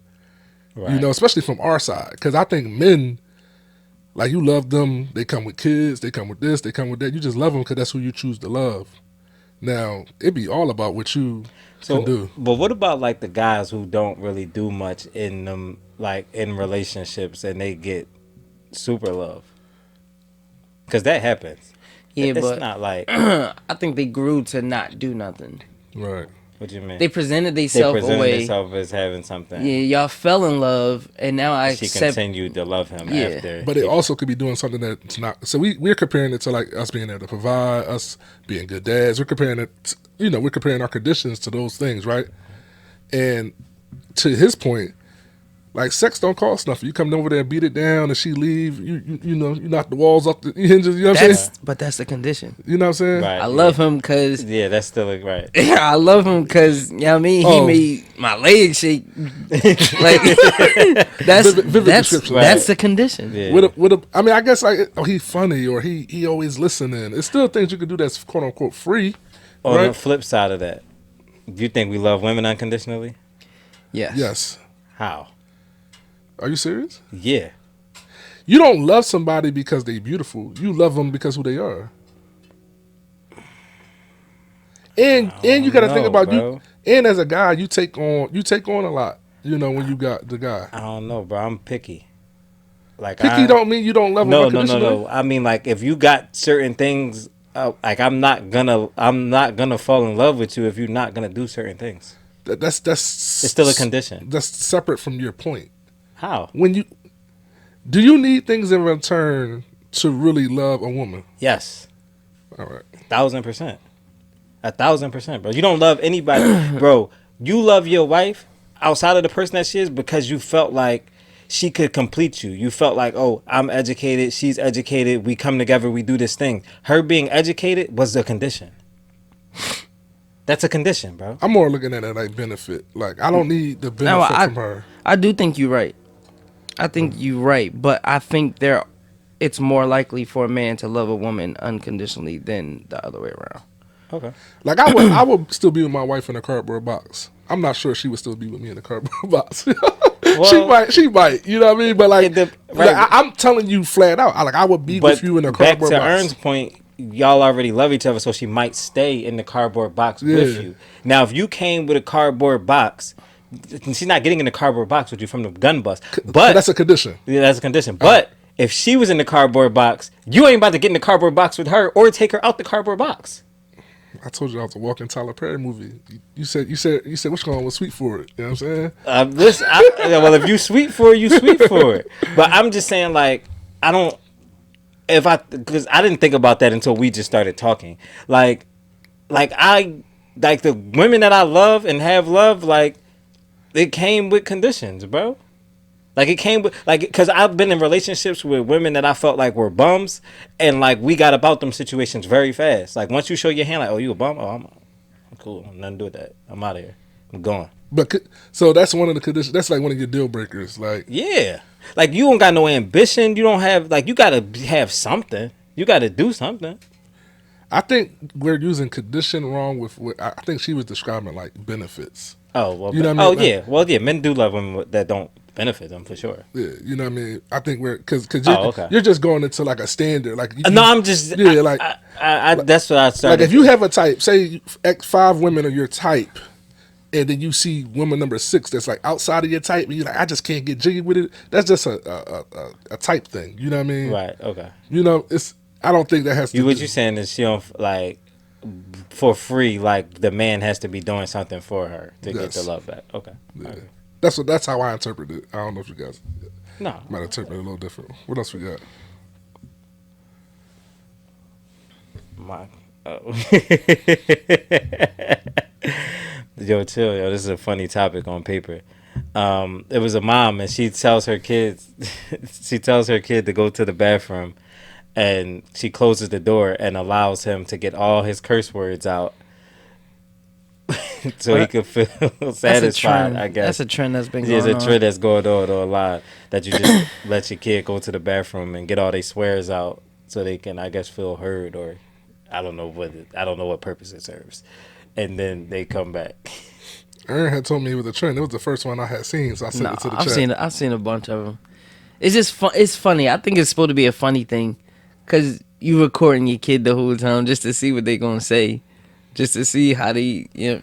Right. You know, especially from our side, because I think men, like, you love them, they come with kids, they come with this, they come with that. You just love them because that's who you choose to love. Now, it be all about what you can do. But what about, like, the guys who don't really do much in them, like, in relationships, and they get super love? Because that happens. Yeah, it's but not like... I think they grew to not do nothing. Right. What do you mean? They presented themselves away. Themselves as having something. Yeah, y'all fell in love, and now I She accept. continued to love him after. But it also could be doing something that's not. So we're comparing it to, like, us being able to provide, us being good dads. We're comparing it, we're comparing our conditions to those things, right? And to his point, Like, sex don't cost nothing. You come over there and beat it down, and she leave. You know, you knock the walls off the hinges. You know what I'm saying? But that's the condition. You know what I'm saying? Right. I love him because that's still right. I love him because you know what I mean. Oh. He made my legs shake. Like Vivid that's description. that's the condition. Yeah. I mean, I guess like, oh, he's funny, or he always listening. It's still things you can do that's quote unquote free. On right? the flip side of that, do you think we love women unconditionally? Yes. Yes. How? Are you serious? Yeah. You don't love somebody because they're beautiful. You love them because who they are. And you got to think about bro. you. And as a guy, you take on a lot. You know, when you got the guy. I don't know, bro. I'm picky. Like Picky don't mean you don't love them unconditionally. No. I mean, like, if you got certain things, like, I'm not gonna fall in love with you if you're not gonna do certain things. That's It's still a condition. That's separate from your point. How? Do you need things in return to really love a woman? Yes. All right. 1,000%. 1,000%, bro. You don't love anybody, bro. You love your wife outside of the person that she is because you felt like she could complete you. You felt like, oh, I'm educated, she's educated, we come together, we do this thing. Her being educated was the condition. That's a condition, bro. I'm more looking at it like benefit. Like, I don't need the benefit from her. I do think you're right. I think you're right, but I think it's more likely for a man to love a woman unconditionally than the other way around. Okay. Like, I would still be with my wife in a cardboard box. I'm not sure she would still be with me in a cardboard box. She might. You know what I mean? But like, I'm telling you flat out. I would be with you in a cardboard box. Back to Ern's point, y'all already love each other, so she might stay in the cardboard box with you. Now, if you came with a cardboard box, she's not getting in the cardboard box with you from the gun bust. But that's a condition. Yeah, that's a condition. But if she was in the cardboard box, you ain't about to get in the cardboard box with her or take her out the cardboard box. I told you I was a walking Tyler Perry movie. You said what's going on with Sweet for It? You know what I'm saying? Well, if you sweet for it, you sweet for it. But I'm just saying, like, because I didn't think about that until we just started talking. Like the women that I love and have loved, like, it came with conditions, bro. Like, it came with, like, because I've been in relationships with women that I felt like were bums, and, like, we got about them situations very fast. Like, once you show your hand, like, oh, you a bum? Oh, I'm cool. Nothing to do with that. I'm out of here. I'm gone. But so that's one of the conditions. That's like one of your deal breakers. Like, yeah, like, you don't got no ambition. You don't have, like, you gotta have something. You gotta do something. I think we're using condition wrong with what I think she was describing, like, benefits. Oh, well, you know what I mean? Oh, yeah. Well, yeah, men do love women that don't benefit them, for sure. Yeah, you know what I mean? I think because okay. you're just going into, like, a standard. Like, No, I'm just, yeah, like, that's what I started. Like, if you have a type, say 5 women are your type, and then you see woman number 6 that's, like, outside of your type, and you're like, I just can't get jiggy with it. That's just a type thing. You know what I mean? Right. Okay. You know, I don't think that has to. What you're saying is she don't, like, for free. Like, the man has to be doing something for her to get the love back. Okay. Yeah. Okay. That's how I interpret it. I don't know if you guys might interpret it a little different. What else we got? Yo, chill, yo. This is a funny topic on paper. It was a mom, and she tells her kid to go to the bathroom, and she closes the door and allows him to get all his curse words out. So he could feel satisfied, I guess. That's a trend that's been going on. It's a trend that's going on a lot, that you just let your kid go to the bathroom and get all their swears out so they can, I guess, feel heard, or I don't know what purpose it serves. And then they come back. Aaron had told me it was a trend. It was the first one I had seen, so I sent it to the chat. I've seen a bunch of them. It's just fun. It's funny. I think it's supposed to be a funny thing, because you recording your kid the whole time just to see what they gonna say, just to see how they, you know.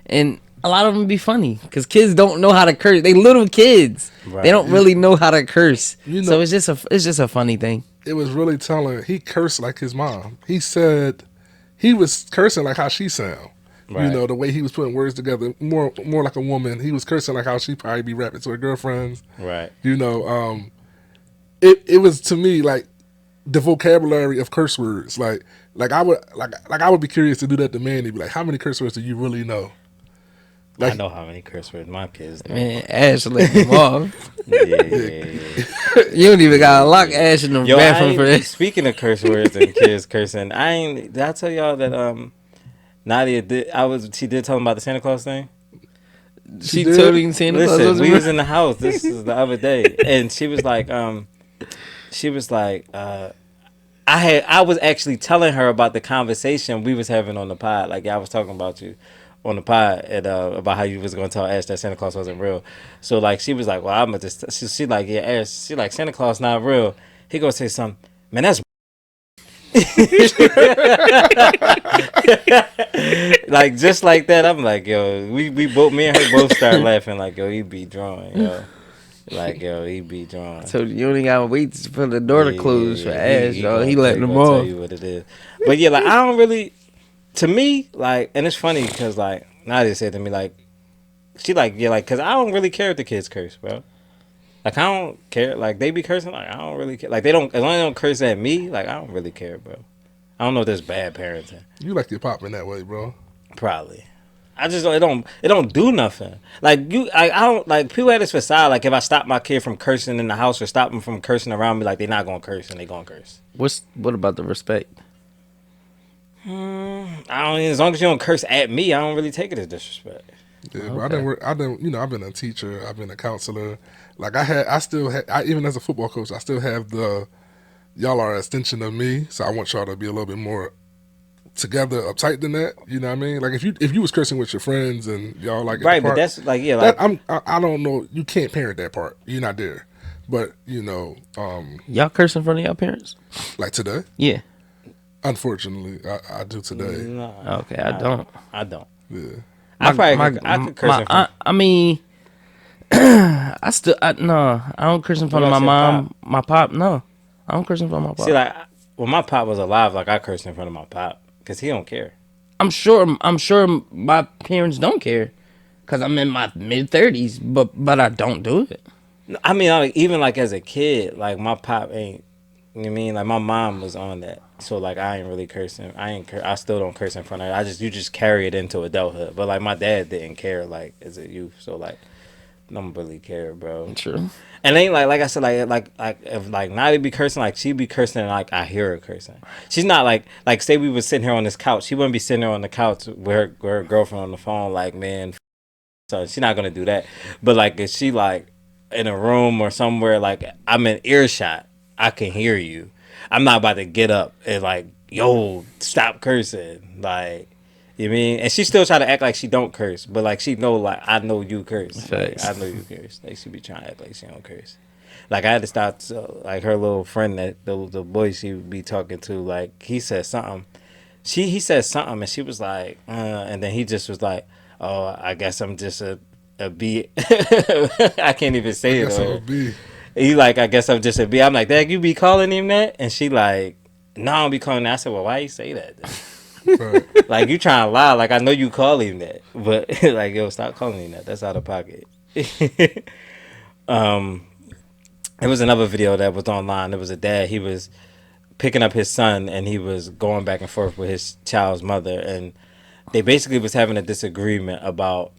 And a lot of them be funny because kids don't know how to curse. They little kids. Right. They don't really know how to curse. You know, so it's just a funny thing. It was really telling. He cursed like his mom. He said he was cursing like how she sound. Right. You know, the way he was putting words together, more like a woman. He was cursing like how she probably be rapping to her girlfriends. Right. You know, it was to me like the vocabulary of curse words. Like I would be curious to do that to Manny. Be like, how many curse words do you really know? I know how many curse words my kids know. Man, Ash let them off. Yeah. You don't even got to lock Ash in the bathroom for that. Speaking of curse words and kids cursing, did I tell y'all that Nadia she did tell him about the Santa Claus thing? She told him Santa Claus Listen, was we real. was in the house. This is the other day, and she was like, I was actually telling her about the conversation we was having on the pod. Like, I was talking about you on the pod and about how you was gonna tell Ash that Santa Claus wasn't real. So like, she was like, well, I'm gonna just. She like, yeah, Ash. She like, Santa Claus not real. He gonna say something. Man, that's like just like that. I'm like, yo, we both, me and her both start laughing. Like, yo, he be drawing, yo. Like, yo, he be drawing. So you only gotta wait for the door to close for Ash, yo. He letting them tell off. you what it is. But yeah, like, I don't really. To me, like, and it's funny because like Nadia said to me, like, she like, yeah, like, because I don't really care if the kids curse, bro. Like, I don't care. Like, they be cursing. Like, I don't really care. Like, they don't, as long as they don't curse at me, like, I don't really care, bro. I don't know if there's bad parenting. You like your pop in that way, bro. Probably. I just it don't do nothing. Like, I don't, like, people have this facade. Like, if I stop my kid from cursing in the house or stop them from cursing around me, like, they're not gonna curse and they gonna curse. What about the respect? I don't. As long as you don't curse at me, I don't really take it as disrespect. Yeah, okay. But I didn't work. I've been a teacher. I've been a counselor. Like, even as a football coach, I still have y'all are an extension of me. So I want y'all to be a little bit more together, uptight than that. You know what I mean? Like, if you was cursing with your friends and y'all like right, but that's like, yeah, like, I don't know. You can't parent that part. You're not there. But y'all curse in front of y'all parents? Like today? Yeah. Unfortunately, I do today. No, okay, I don't. Yeah. I could curse in front. I mean, I don't curse in front of my mom, my pop. No, I don't curse in front of my pop. See, like, when my pop was alive, like, I cursed in front of my pop because he don't care. I'm sure my parents don't care because I'm in my mid-30s, but I don't do it. I mean, like, even like as a kid, like, my pop ain't. You know what I mean? Like, my mom was on that, so like, I ain't really cursing. I still don't curse in front of her. You just carry it into adulthood. But like, my dad didn't care, like, as a youth, so like, don't really care, bro. True. And then like I said, like if like Nadia be cursing, like, she be cursing and like I hear her cursing. She's not like say we was sitting here on this couch, she wouldn't be sitting there on the couch with her girlfriend on the phone, like, man, so she's not gonna do that. But like, if she like in a room or somewhere, like, I'm in earshot, I can hear you. I'm not about to get up and like, yo, stop cursing, like, you mean? And she still try to act like she don't curse, but like, she know, like, I know you curse. Like, I know you curse. Like, she be trying to act like she don't curse. Like, I had to stop. Like, her little friend, that the boy she would be talking to, like, he said something. He said something, and she was like, and then he just was like, oh, I guess I'm just a B. I can't even say it. I'm a B. He like, I guess I'm just a B. I'm like, Dad, you be calling him that? And she like, no, I don't be calling that. I said, well, why you say that then? Right. Like, you trying to lie. Like, I know you call him that, but like, yo, stop calling him that. That's out of pocket. It was another video that was online. It was a dad. He was picking up his son and he was going back and forth with his child's mother, and they basically was having a disagreement about,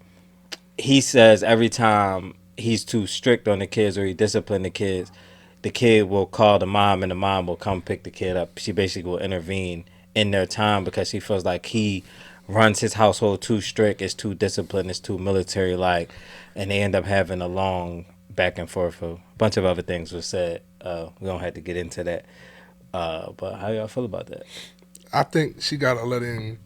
he says every time he's too strict on the kids or he disciplined the kid will call the mom and the mom will come pick the kid up. She basically will intervene in their time because she feels like he runs his household too strict, it's too disciplined, it's too military like, and they end up having a long back and forth. A bunch of other things was said. We don't have to get into that. But how y'all feel about that? I think she got to let him.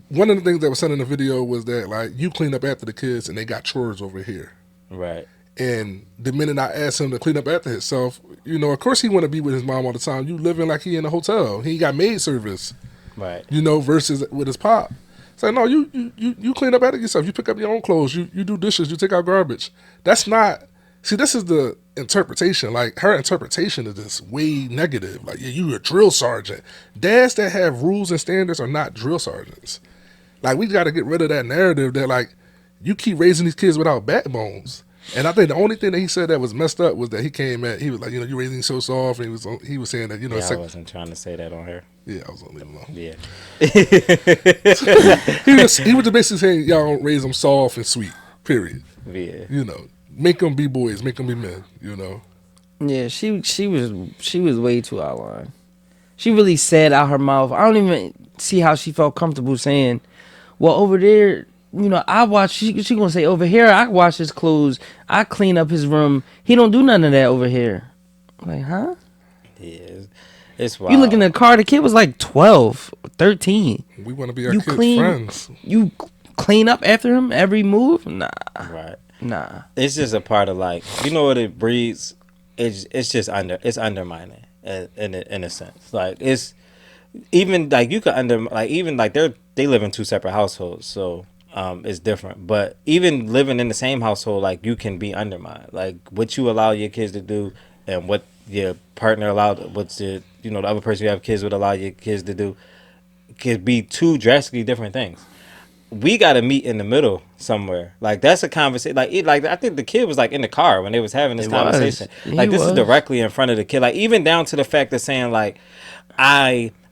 One of the things that was said in the video was that, like, you clean up after the kids and they got chores over here. Right. And the minute I asked him to clean up after himself, of course he want to be with his mom all the time. You living like he in a hotel. He got maid service. Right. Versus with his pop. It's like, no, you clean up after yourself. You pick up your own clothes. You do dishes. You take out garbage. That's not. See, this is the interpretation. Like, her interpretation is just way negative. Like, yeah, you a drill sergeant. Dads that have rules and standards are not drill sergeants. Like, we got to get rid of that narrative that, like, you keep raising these kids without backbones. And I think the only thing that he said that was messed up was that he was like, you raising so soft, and he was saying that, Yeah, I wasn't trying to say that on her. Yeah, I was gonna leave him alone. Yeah. he was just basically saying, y'all don't raise them soft and sweet. Period. Yeah. Make them be boys, make them be men. Yeah, she was way too out of line. She really said out her mouth. I don't even see how she felt comfortable saying, well, over there, I watch. She gonna say, over here, I wash his clothes, I clean up his room. He don't do none of that over here. I'm like, huh? Yeah, it's wild. You look in the car. The kid was like 12, 13. We want to be our kids' friends. You clean up after him every move? Nah. Right. Nah. It's just a part of like, what it breeds. It's just undermining in a sense. Like it's even like you could they live in two separate households, so it's different. But even living in the same household, like you can be undermined. Like what you allow your kids to do and what your partner allowed, the other person you have kids would allow your kids to do, could be two drastically different things. We got to meet in the middle somewhere. Like that's a conversation. Like I think the kid was like in the car when they was having this conversation. Like this is directly in front of the kid. Like even down to the fact of saying like,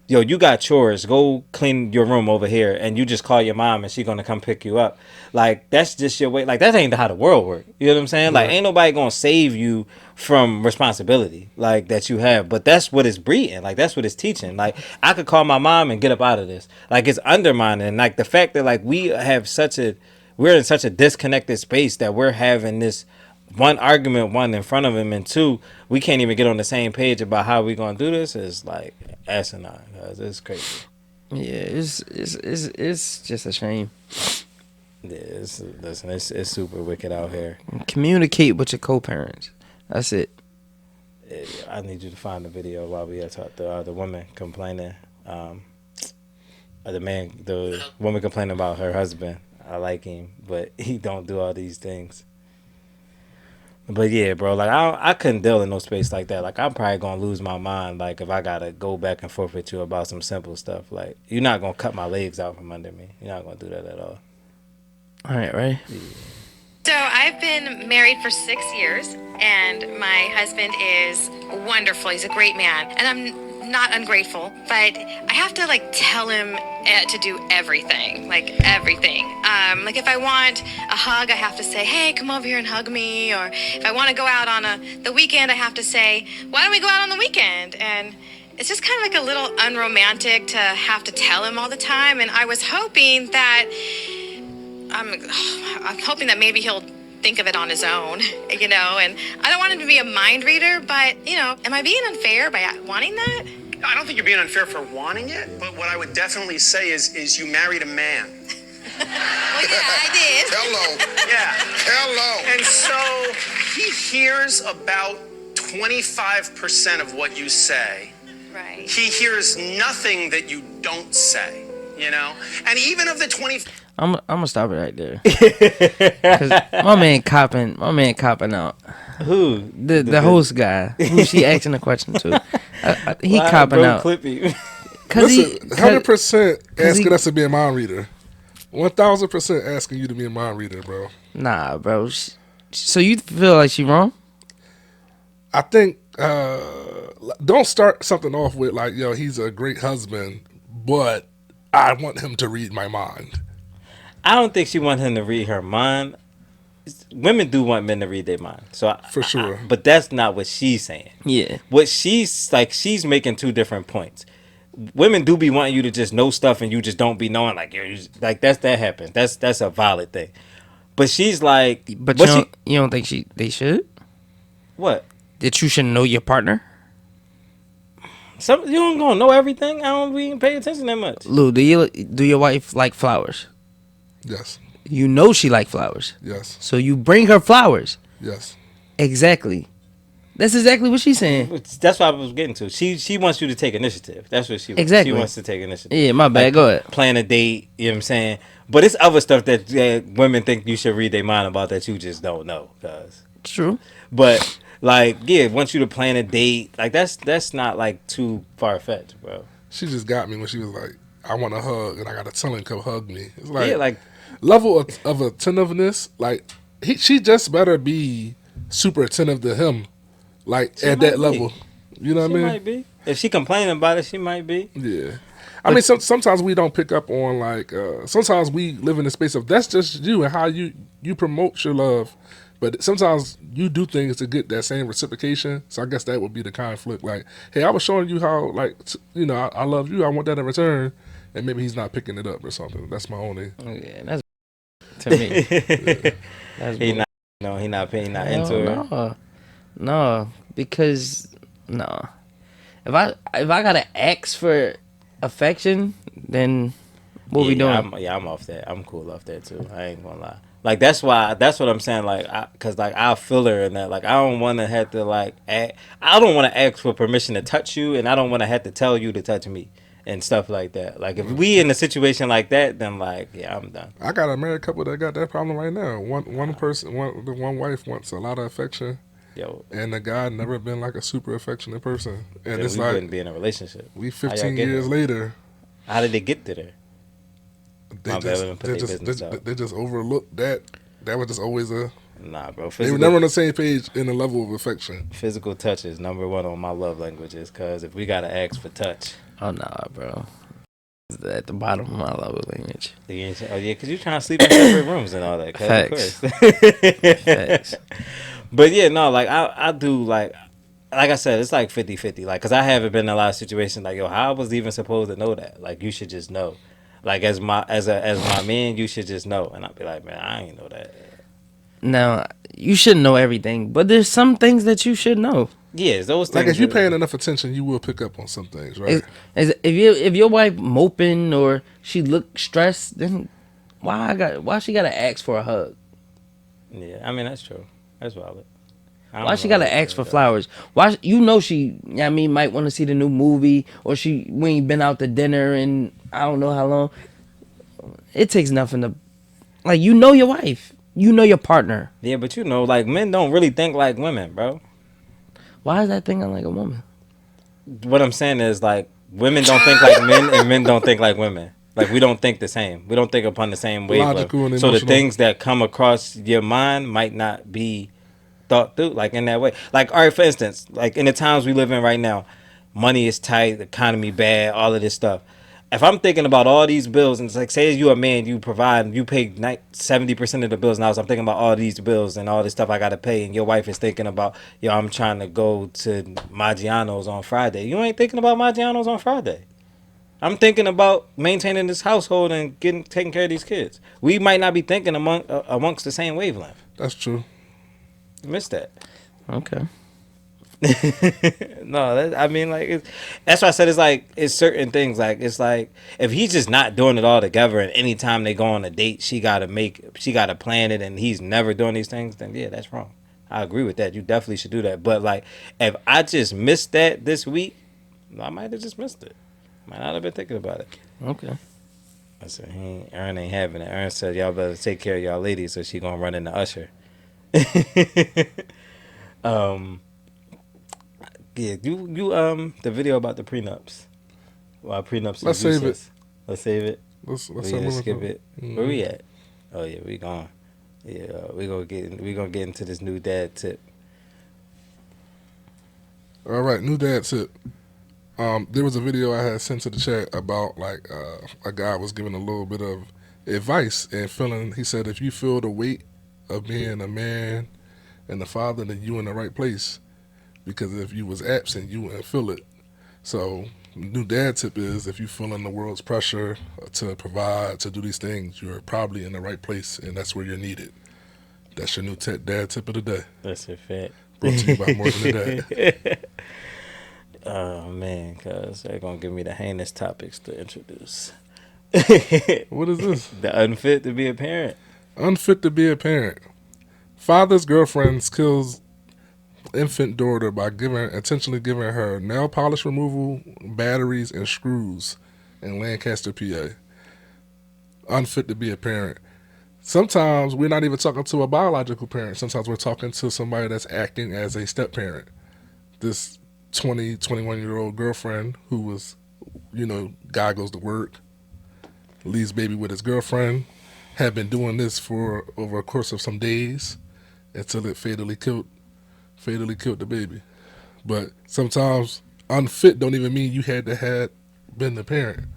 you got chores. Go clean your room over here, and you just call your mom, and she gonna come pick you up. Like that's just your way. Like that ain't how the world works. You know what I'm saying? Like ain't nobody gonna save you from responsibility like that you have. But that's what it's breeding. Like that's what it's teaching. Like I could call my mom and get up out of this. Like it's undermining. And like the fact that like we're in such a disconnected space that we're having this one argument, one in front of him, and two, we can't even get on the same page about how we gonna do this. Is like asinine, guys. It's crazy. Yeah, it's just a shame. Yeah, it's super wicked out here. Communicate with your co-parents. That's it. Yeah, I need you to find the video while we talk. The woman complaining, the woman complaining about her husband. I like him, but he don't do all these things. But yeah, bro, like I couldn't deal in no space like that. Like I'm probably gonna lose my mind. Like if I gotta go back and forth with you about some simple stuff. Like you're not gonna cut my legs out from under me. You're not gonna do that at all. All right. Yeah. So I've been married for 6 years, and my husband is wonderful. He's a great man, and I'm not ungrateful, but I have to tell him to do everything, everything. Like if I want a hug, I have to say, hey, come over here and hug me. Or if I want to go out on the weekend, I have to say, why don't we go out on the weekend? And it's just kind of like a little unromantic to have to tell him all the time. And I was hoping that I'm hoping that maybe he'll think of it on his own, and I don't want him to be a mind reader, but, am I being unfair by wanting that? I don't think you're being unfair for wanting it, but what I would definitely say is you married a man. Well, yeah, I did. Hello. Yeah. Hello. And so he hears about 25% of what you say. Right. He hears nothing that you don't say, And even of the 20... I'm gonna stop it right there. 'Cause my man copping out. Who? The host guy who she asking the question to. He copping out. Clippy. Listen, 100% asking us to be a mind reader. 1,000% asking you to be a mind reader, bro. Nah, bro. So you feel like she wrong? I think don't start something off with he's a great husband, but I want him to read my mind. I don't think she wants him to read her mind. Women do want men to read their mind, For sure. But that's not what she's saying. Yeah. What she's making two different points. Women do be wanting you to just know stuff, and you just don't be knowing. That happens. That's a valid thing. But she's like, but you don't think they should? What? That you should know your partner? You don't gonna know everything. I don't even pay attention that much. Lou, do your wife like flowers? Yes. You know she like flowers. Yes. So you bring her flowers. Yes. Exactly. That's exactly what she's saying. That's what I was getting to. She wants you to take initiative. That's what she wants. Exactly. She wants to take initiative. Yeah, my bad. Go ahead. Plan a date. You know what I'm saying? But it's other stuff that women think you should read their mind about that you just don't know. It's true. But wants you to plan a date. That's not too far fetched, bro. She just got me when she was like, I want a hug, and I got to tell him come hug me. It's Yeah, level of attentiveness, she just better be super attentive to him, like She at might that be. level. You know what She I mean? might be. If she complaining about it, she might be. Yeah. I mean, sometimes we don't pick up on like. Sometimes we live in the space of that's just you and how you promote your love, but sometimes you do things to get that same reciprocation. So I guess that would be the conflict. Like, hey, I was showing you how like I love you. I want that in return, and maybe he's not picking it up or something. That's my only. Yeah, that's to me. That's He not. No, he not paying. Not into her. No, because no. If I gotta ask for affection, then what we doing? I'm off that. I'm cool off that too. I ain't gonna lie. Like that's what I'm saying. Like, cause like I feel her in that. Like I don't want to have to like I don't want to ask for permission to touch you, and I don't want to have to tell you to touch me and stuff like that. Like if we in a situation like that, then like yeah, I'm done. I got a married couple that got that problem right now. One person, one wife wants a lot of affection. Yo, And the guy never been like a super affectionate person. And then it's we like wouldn't be in a relationship. we How y'all 15 get years here? later, How did they get to there? they My bad, let me put their just business out. they just overlooked that. That was just always a. Nah, bro. They were never on the same page in the level of affection. Physical touch is number one on my love languages. Cause if we gotta ask for touch, Oh nah, bro. It's at the bottom of my love language. oh yeah, cause you trying to sleep in separate rooms and all that. Cause Facts. Of course. Facts. But yeah, no, like I do like I said, it's like 50-50. Like, cause I haven't been in a lot of situations like, yo, how I was even supposed to know that? Like, you should just know. Like, as my man, you should just know. And I'd be like, man, I ain't know that. Now you shouldn't know everything, but there's some things that you should know. Yeah, those things. Like if you're paying enough attention, you will pick up on some things, right? If your wife moping or she look stressed, then why she gotta ask for a hug? Yeah, I mean that's true. That's valid. Why she gotta ask for flowers? Why she might want to see the new movie, or we ain't been out to dinner in I don't know how long. It takes nothing to like your wife, your partner. Yeah, but like men don't really think like women, bro. Why is that thinking like a woman? What I'm saying is like women don't think like men, and men don't think like women. Like we don't think the same. We don't think upon the same wavelength. Logical and So the emotional. things that come across your mind might not be thought through like in that way. Like all right, for instance, like in the times we live in right now, money is tight, the economy bad, all of this stuff. If I'm thinking about all these bills, and it's like say you a man, you pay 70% of the bills now. So I'm thinking about all these bills and all this stuff I gotta pay, and your wife is thinking about, yo, I'm trying to go to Maggiano's on Friday. You ain't thinking about Maggiano's on Friday. I'm thinking about maintaining this household and taking care of these kids. We might not be thinking amongst the same wavelength. That's true. You missed that. Okay. No, that's why I said it's certain things. Like it's like if he's just not doing it all together, and anytime they go on a date, she gotta plan it, and he's never doing these things, then yeah, that's wrong. I agree with that. You definitely should do that. But like if I just missed that this week, I might have just missed it. Might not have been thinking about it. Okay. I said Aaron ain't having it. Aaron said y'all better take care of y'all ladies, so she gonna run into Usher. Yeah, you the video about the prenups. Why prenups? Let's save it. Let's save it. Let's Skip it. Where we at? Oh yeah, we gone. Yeah, we gonna get into this new dad tip. All right, new dad tip. There was a video I had sent to the chat about like a guy was giving a little bit of advice and he said if you feel the weight of being a man and a father, then you in the right place. Because if you was absent, you wouldn't feel it. So new dad tip is if you feeling the world's pressure to provide, to do these things, you're probably in the right place, and that's where you're needed. That's your new dad tip of the day. That's a fact. Brought to you by More Than a Dad. Oh man, cause they're gonna give me the heinous topics to introduce. What is this? The unfit to be a parent. Unfit to be a parent. Father's girlfriend kills infant daughter by intentionally giving her nail polish removal, batteries, and screws in Lancaster, PA. Unfit to be a parent. Sometimes we're not even talking to a biological parent. Sometimes we're talking to somebody that's acting as a step parent. This 21-year-old girlfriend who was, guy goes to work, leaves baby with his girlfriend, had been doing this for over a course of some days until it fatally killed the baby. But sometimes unfit don't even mean you had to have been the parent.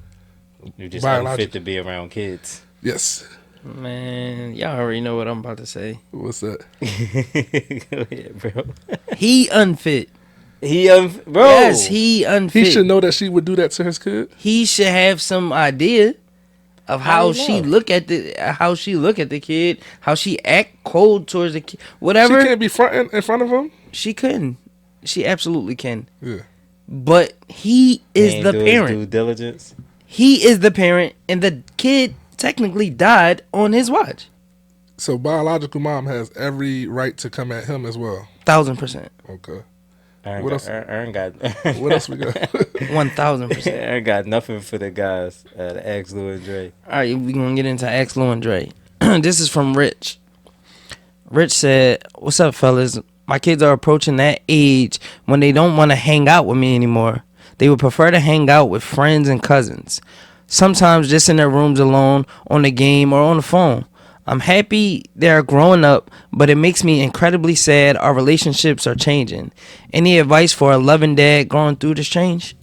You're just unfit to be around kids. Yes. Man, y'all already know what I'm about to say. What's that? Go ahead, bro. He unfit. Bro. Yes, he unfit. He should know that she would do that to his kid. He should have some idea of how she look at the kid, how she act cold towards the kid, whatever. She can't be fronting in front of him. She couldn't. She absolutely can. Yeah. But he is the parent. Due diligence. He is the parent, and the kid technically died on his watch. So biological mom has every right to come at him as well. 1,000%. Okay. What else? Aaron got. What else we got? 1,000%. Aaron got nothing for the guys. Ask Lou and Dre. All right, we gonna get into Ask Lou and Dre. This is from Rich. Rich said, "What's up, fellas? My kids are approaching that age when they don't want to hang out with me anymore. They would prefer to hang out with friends and cousins. Sometimes just in their rooms alone, on the game, or on the phone. I'm happy they're growing up, but it makes me incredibly sad our relationships are changing. Any advice for a loving dad going through this change?"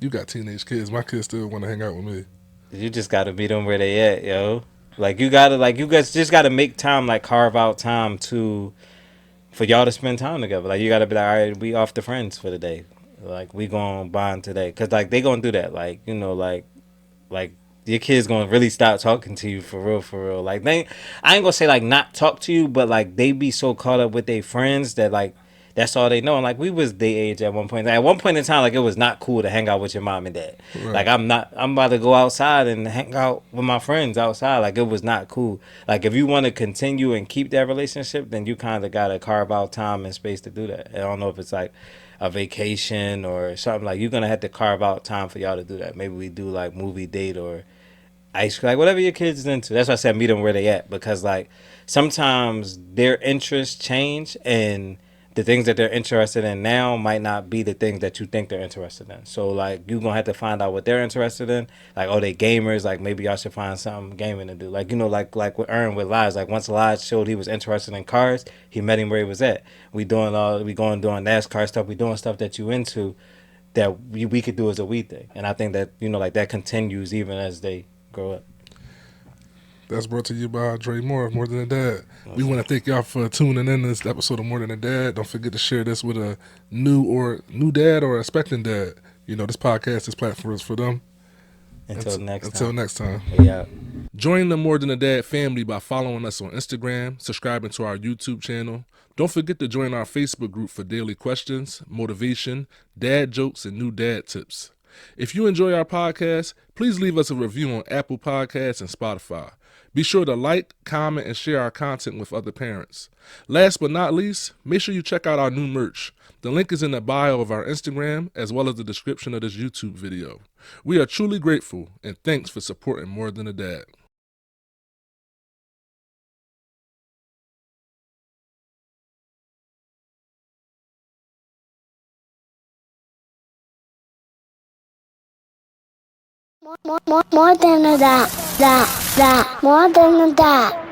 You got teenage kids. My kids still want to hang out with me. You just gotta meet them where they at, yo. Like you guys just gotta make time, like carve out time for y'all to spend time together. Like you gotta be like, all right, we off the friends for the day. Like we gonna bond today, cause like they gonna do that. Like you know, like your kids gonna really stop talking to you for real. Like I ain't gonna say like not talk to you, but like they be so caught up with their friends that like that's all they know. And like we was their age at one point. At one point in time, like it was not cool to hang out with your mom and dad. Right. Like I'm about to go outside and hang out with my friends outside. Like it was not cool. Like if you want to continue and keep that relationship, then you kind of gotta carve out time and space to do that. I don't know if it's like a vacation or something. Like you're gonna have to carve out time for y'all to do that. Maybe we do like movie date or ice cream, like whatever your kids is into. That's why I said meet them where they at, because like sometimes their interests change and the things that they're interested in now might not be the things that you think they're interested in. So like you're gonna have to find out what they're interested in. Like, oh, they gamers, like maybe y'all should find something gaming to do. Like, you know, like with Aaron with Lies, like once Lies showed he was interested in cars, he met him where he was at. We going doing NASCAR stuff, we doing stuff that you into that we could do as a we thing. And I think that, you know, like that continues even as they grow up. That's brought to you by Dre More Than a Dad. We want to thank y'all for tuning in to this episode of More Than a Dad. Don't forget to share this with a new dad or expecting dad. You know, this podcast, this platform is for them. Until next time. Yeah. Join the More Than a Dad family by following us on Instagram, subscribing to our YouTube channel. Don't forget to join our Facebook group for daily questions, motivation, dad jokes, and new dad tips. If you enjoy our podcast, please leave us a review on Apple Podcasts and Spotify. Be sure to like, comment, and share our content with other parents. Last but not least, make sure you check out our new merch. The link is in the bio of our Instagram as well as the description of this YouTube video. We are truly grateful, and thanks for supporting More Than a Dad. More than a dad. More than a dad.